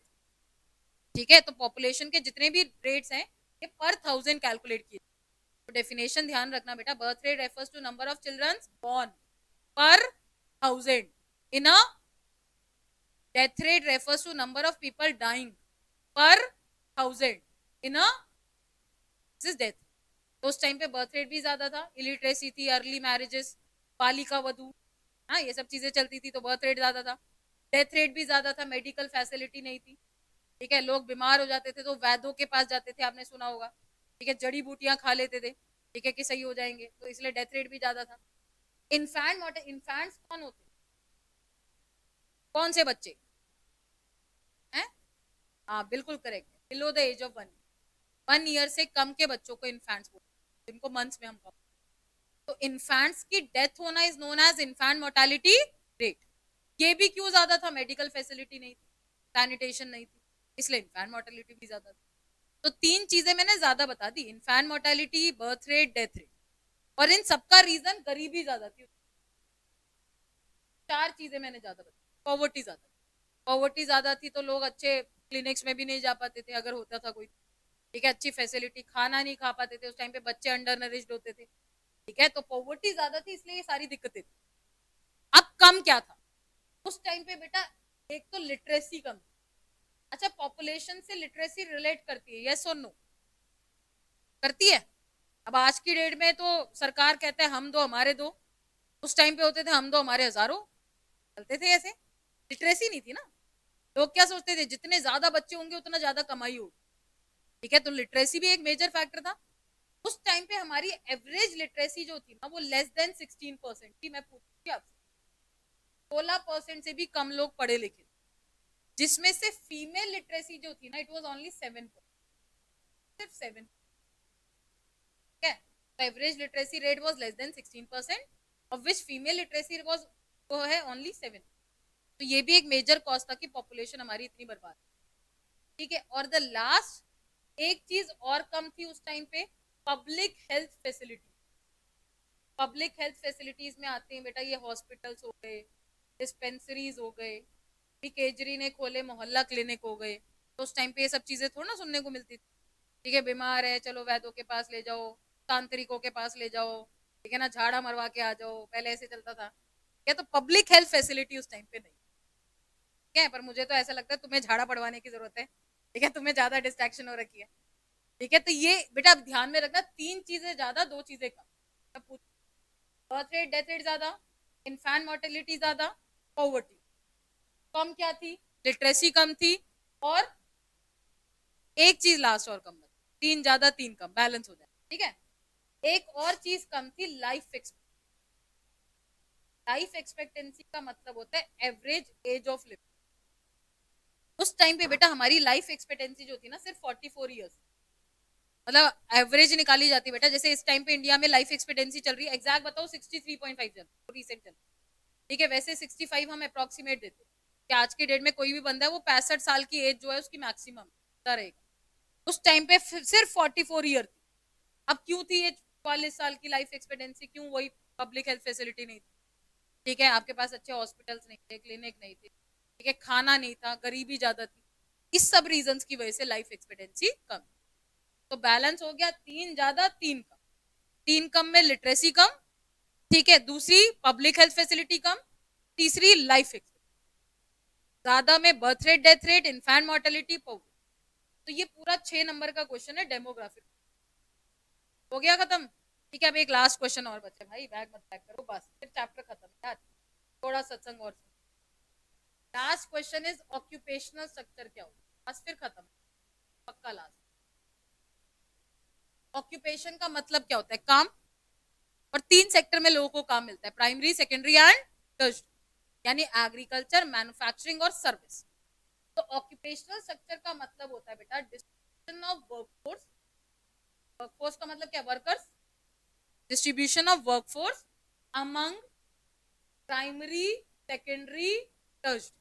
ठीक है। तो पॉपुलेशन के जितने भी रेट्स हैं ये पर 1000 कैलकुलेट किए। तो डेफिनेशन ध्यान रखना बेटा, birth rate refers to number of childrens born per 1000 in a, death rate refers to number of people dying per 1000 in a, this is death. तो उस टाइम पे बर्थ रेट भी ज्यादा था, इलिटरेसी थी, अर्ली मैरिजेस, बालिका वधु, हाँ ये सब चीजें चलती थी, तो बर्थ रेट ज्यादा था। डेथ रेट भी ज्यादा था, मेडिकल फैसिलिटी नहीं थी, ठीक है, लोग बीमार हो जाते थे तो वैद्यों के पास जाते थे, आपने सुना होगा, ठीक है, जड़ी बूटियां खा लेते थे, ठीक है, कि सही हो जाएंगे, तो इसलिए डेथ रेट भी ज्यादा था। इन्फेंट्स कौन होते, कौन से बच्चे हैं? हाँ बिल्कुल correct, below the age of 1 year से कम के बच्चों को इन्फेंट्स बोलते हैं, जिनको मंथ्स में हम कहते हैं। तो इन्फेंट्स की डेथ होना is known as infant mortality rate. ये भी क्यों ज्यादा था, मेडिकल फैसिलिटी नहीं थी, सैनिटेशन नहीं थी, इसलिए इन्फेंट मोर्टेलिटी भी ज्यादा थी। तो 3 चीजें मैंने ज्यादा बता दी, infant mortality, birth rate, death rate, और इन सबका रीजन गरीबी ज्यादा थी। 4 चीजें मैंने ज्यादा बताई, पॉवर्टी ज्यादा, पॉवर्टी ज्यादा थी तो लोग अच्छे क्लिनिक्स में भी नहीं जा पाते थे अगर होता था कोई, ठीक है, अच्छी फैसिलिटी, खाना नहीं खा पाते थे उस टाइम पे, बच्चे अंडर नरिश्ड होते थे, ठीक है, तो पॉवर्टी ज्यादा थी, इसलिए ये सारी दिक्कतें थी। अब कम क्या था उस टाइम पे बेटा? एक तो लिटरेसी कम थी। अच्छा, पॉपुलेशन से लिटरेसी रिलेट करती है, यस और नो? करती है। अब आज की डेट में तो सरकार कहते हैं हम दो हमारे दो, उस टाइम पे होते थे हम दो हमारे हजारों, चलते थे ऐसे। लिटरेसी नहीं थी ना। लोग क्या सोचते थे, जितने ज्यादा बच्चे होंगे उतना ज्यादा कमाई होगी, ठीक है, तो लिटरेसी भी एक मेजर फैक्टर था। उस टाइम पे हमारी एवरेज लिटरेसी जो थी ना वो लेस देन 16% थी। मैं पूछती आपसे, 16% से भी कम लोग पढ़े लिखे, जिसमें से फीमेल लिटरेसी जो थी ना इट वाज ओनली 7%, सिर्फ 7, ठीक है। तो average literacy rate was less than 16%, of which female literacy was वो है ओनली 7। तो ये भी एक मेजर कॉज था कि पॉपुलेशन हमारी इतनी बर्बाद, ठीक है। और द लास्ट एक चीज और कम थी उस टाइम पे, public health facility. Public health facilities में आते हैं बेटा ये हॉस्पिटल्स हो गए, डिस्पेंसरीज हो गए, भी केजरी ने खोले मोहल्ला क्लिनिक हो गए, तो उस टाइम पे ये सब चीजें थोड़ा ना सुनने को मिलती थी, ठीक है, बीमार है चलो वैद्यों के पास ले जाओ, तांत्रिकों के पास ले जाओ, ठीक है ना, झाड़ा मरवा के आ जाओ, पहले ऐसे चलता था, क्या? तो पब्लिक हेल्थ फैसिलिटी उस टाइम पे नहीं, ठीक है। पर मुझे तो ऐसा लगता है तुम्हें झाड़ा पड़वाने की जरूरत है, ठीक है, तुम्हें ज्यादा डिस्ट्रैक्शन हो रखी है, ठीक है। तो ये बेटा अब ध्यान में रखना, 3 चीजें ज्यादा 2 चीजें कम। बर्थ रेट डेथ रेट ज्यादा, इन्फेंट मोर्टेलिटी ज्यादा, पॉवर्टी कम, क्या थी? लिटरेसी कम थी, और एक चीज लास्ट और कम बची, 3 ज्यादा 3 कम, बैलेंस हो जाए, ठीक है। एक और चीज कम थी, लाइफ एक्सपेक्टेंसी। लाइफ एक्सपेक्टेंसी का मतलब होता है एवरेज एज ऑफ लिविंग। उस टाइम पे बेटा हमारी लाइफ एक्सपेक्टेंसी जो थी ना सिर्फ 44 ईयर्स, मतलब एवरेज निकाली जाती है बेटा। जैसे इस टाइम पे इंडिया में लाइफ एक्सपेक्टेंसी चल रही है, एग्जैक्ट बताओ 63.5 चल रिसेंट चल, ठीक है, वैसे 65 हम अप्रोक्सीमेट देते हैं कि आज की डेट में कोई भी बंदा है वो 65 साल की एज जो है उसकी मैक्सिमम रहेगा। उस टाइम पे सिर्फ 44 ईयर थी। अब क्यों थी ये 44 साल की लाइफ एक्सपेक्टेंसी? क्यों? वही पब्लिक हेल्थ फैसिलिटी नहीं थी, ठीक है, आपके पास अच्छे हॉस्पिटल्स नहीं थे, क्लिनिक नहीं थे, ठीक है, खाना नहीं था, गरीबी ज्यादा थी, इस सब रीजन की वजह से लाइफ एक्सपेक्टेंसी कम। तो बैलेंस हो गया 3 ज्यादा 3 कम, 3 कम में लिटरेसी कम, ठीक है, दूसरी पब्लिक हेल्थ फैसिलिटी कम, तीसरी लाइफ एक्सपेक्टेंसी ज्यादा में birth rate death rate infant mortality poverty. तो ये पूरा 6 नंबर का क्वेश्चन है डेमोग्राफी, हो गया खत्म, ठीक है। अब एक लास्ट क्वेश्चन और बचे भाई, बैग मत पैक करो बस, फिर चैप्टर खत्म यार, थोड़ा सत्संग और। Last question is occupational structure क्या होगा, बस फिर खत्म, पक्का लास्ट। ऑक्यूपेशन का मतलब क्या होता है? काम। और 3 सेक्टर में लोगों को काम मिलता है, प्राइमरी सेकेंडरी एंड टर्शियरी, यानी एग्रीकल्चर, मैन्युफैक्चरिंग और सर्विस। तो ऑक्यूपेशनल स्ट्रक्चर का मतलब होता है बेटा डिस्ट्रीब्यूशन ऑफ वर्कफोर्स। वर्कफोर्स का मतलब क्या? Workers. Distribution of workforce among primary secondary tertiary,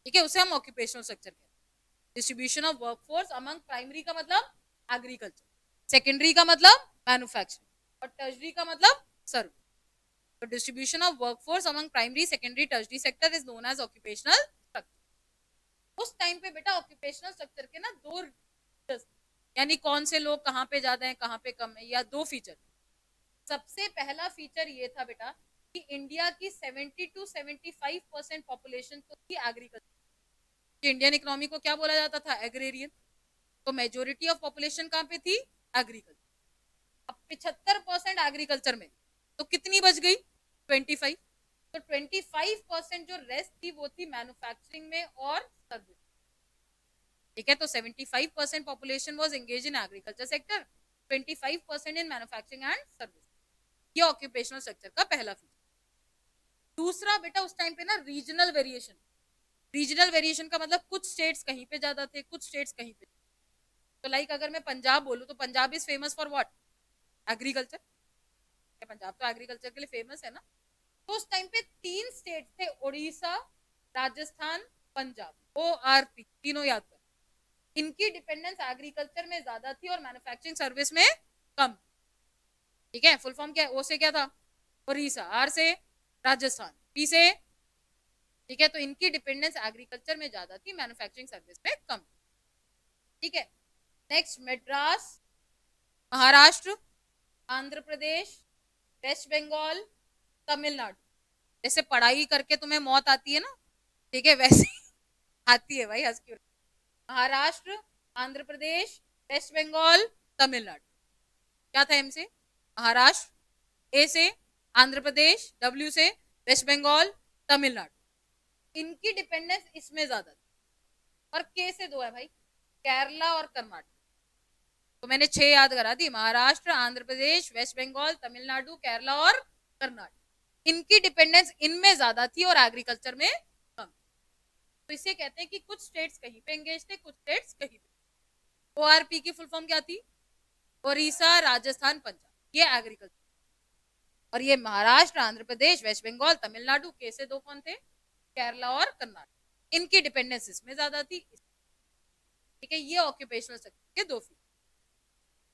ठीक है, उसे हम ऑक्यूपेशनल स्ट्रक्चर कहते हैं। Distribution of workforce among primary का मतलब एग्रीकल्चर, सेकेंडरी का मतलब मैन्युफैक्चरिंग, और टर्शियरी का मतलब सर्विस। तो distribution of workforce among primary secondary tertiary sector is known as occupational structure. उस टाइम पे बेटा ऑक्यूपेशनल स्ट्रक्चर के ना 2 यानी कौन से लोग कहाँ पे ज्यादा है कहाँ पे कम है, या 2 फीचर। सबसे पहला फीचर ये था बेटा कि इंडिया की 70 to 75% पॉपुलेशन तो थी एग्रीकल्चर। इंडियन इकोनॉमी को क्या बोला जाता था? एग्रेरियन। तो मेजोरिटी ऑफ पॉपुलेशन कहाँ पे थी? एग्रीकल्चर। अब 75% एग्रीकल्चर में, तो कितनी बच गई? 25। तो 25% जो रेस्ट थी वो थी मैन्युफैक्चरिंग में और सर्विस, ठीक है। तो 75% population was engage in agriculture sector, 25% in manufacturing and service. ये ऑक्यूपेशनल स्ट्रक्चर का पहला फीचर। दूसरा बेटा उस टाइम पे ना रीजनल वेरिएशन। रीजनल वेरिएशन का मतलब कुछ स्टेट्स कहीं पे ज्यादा थे, कुछ स्टेट्स कहीं पे। तो लाइक अगर मैं पंजाब बोलूं तो Punjab is famous for what? Agriculture. Punjab तो एग्रीकल्चर के लिए फेमस है ना। तो उस टाइम पे 3 स्टेट थे, उड़ीसा, राजस्थान, पंजाब, ORP, तीनों याद कर। इनकी डिपेंडेंस एग्रीकल्चर में ज्यादा थी और मैन्युफैक्चरिंग सर्विस में कम, ठीक है। फुल फॉर्म क्या है? ओ से क्या था? उड़ीसा, आर से राजस्थान, पी से, ठीक है। तो इनकी डिपेंडेंस एग्रीकल्चर में ज्यादा थी, मैन्युफैक्चरिंग सर्विस में कम, ठीक है। Next Madras, Maharashtra, Andhra Pradesh, waste Bengal, Tamil Nadu. जैसे पढ़ाई करके तुम्हें मौत आती है ना, ठीक है, वैसे आती है भाई, हंस क्यों। महाराष्ट्र, आंध्र प्रदेश, वेस्ट बंगाल, तमिलनाडु। क्या था एम से? महाराष्ट्र, ए से आंध्र प्रदेश, डब्ल्यू से वेस्ट बंगाल, तमिलनाडु। इनकी डिपेंडेंस इसमें ज्यादा थी। और के से दो है भाई, केरला और कर्नाटक। तो मैंने 6 याद करा दी, महाराष्ट्र, आंध्र प्रदेश, वेस्ट बंगाल, तमिलनाडु, केरला और कर्नाटक। इनकी डिपेंडेंस इनमें ज्यादा थी और एग्रीकल्चर में कम। तो इसे कहते हैं कि कुछ स्टेट्स कहीं पे एंगेज थे, कुछ स्टेट्स कहीं पे। ओआरपी की फुल फॉर्म क्या थी? ओडिशा, राजस्थान, पंजाब, ये एग्रीकल्चर। और ये महाराष्ट्र, आंध्र प्रदेश, वेस्ट बंगाल, तमिलनाडु, के से दो कौन थे? केरला और कर्नाटक। इनकी डिपेंडेंस इसमें ज्यादा थी। ठीक है, ये ऑक्यूपेशनल सेक्टर के दो फील्ड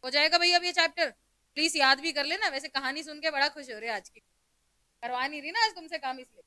हो जाएगा भैया। अब ये चैप्टर प्लीज याद भी कर लेना। वैसे कहानी सुन के बड़ा खुश हो रहे हैं आज की, करवा नहीं रही ना आज तुमसे काम इसलिए।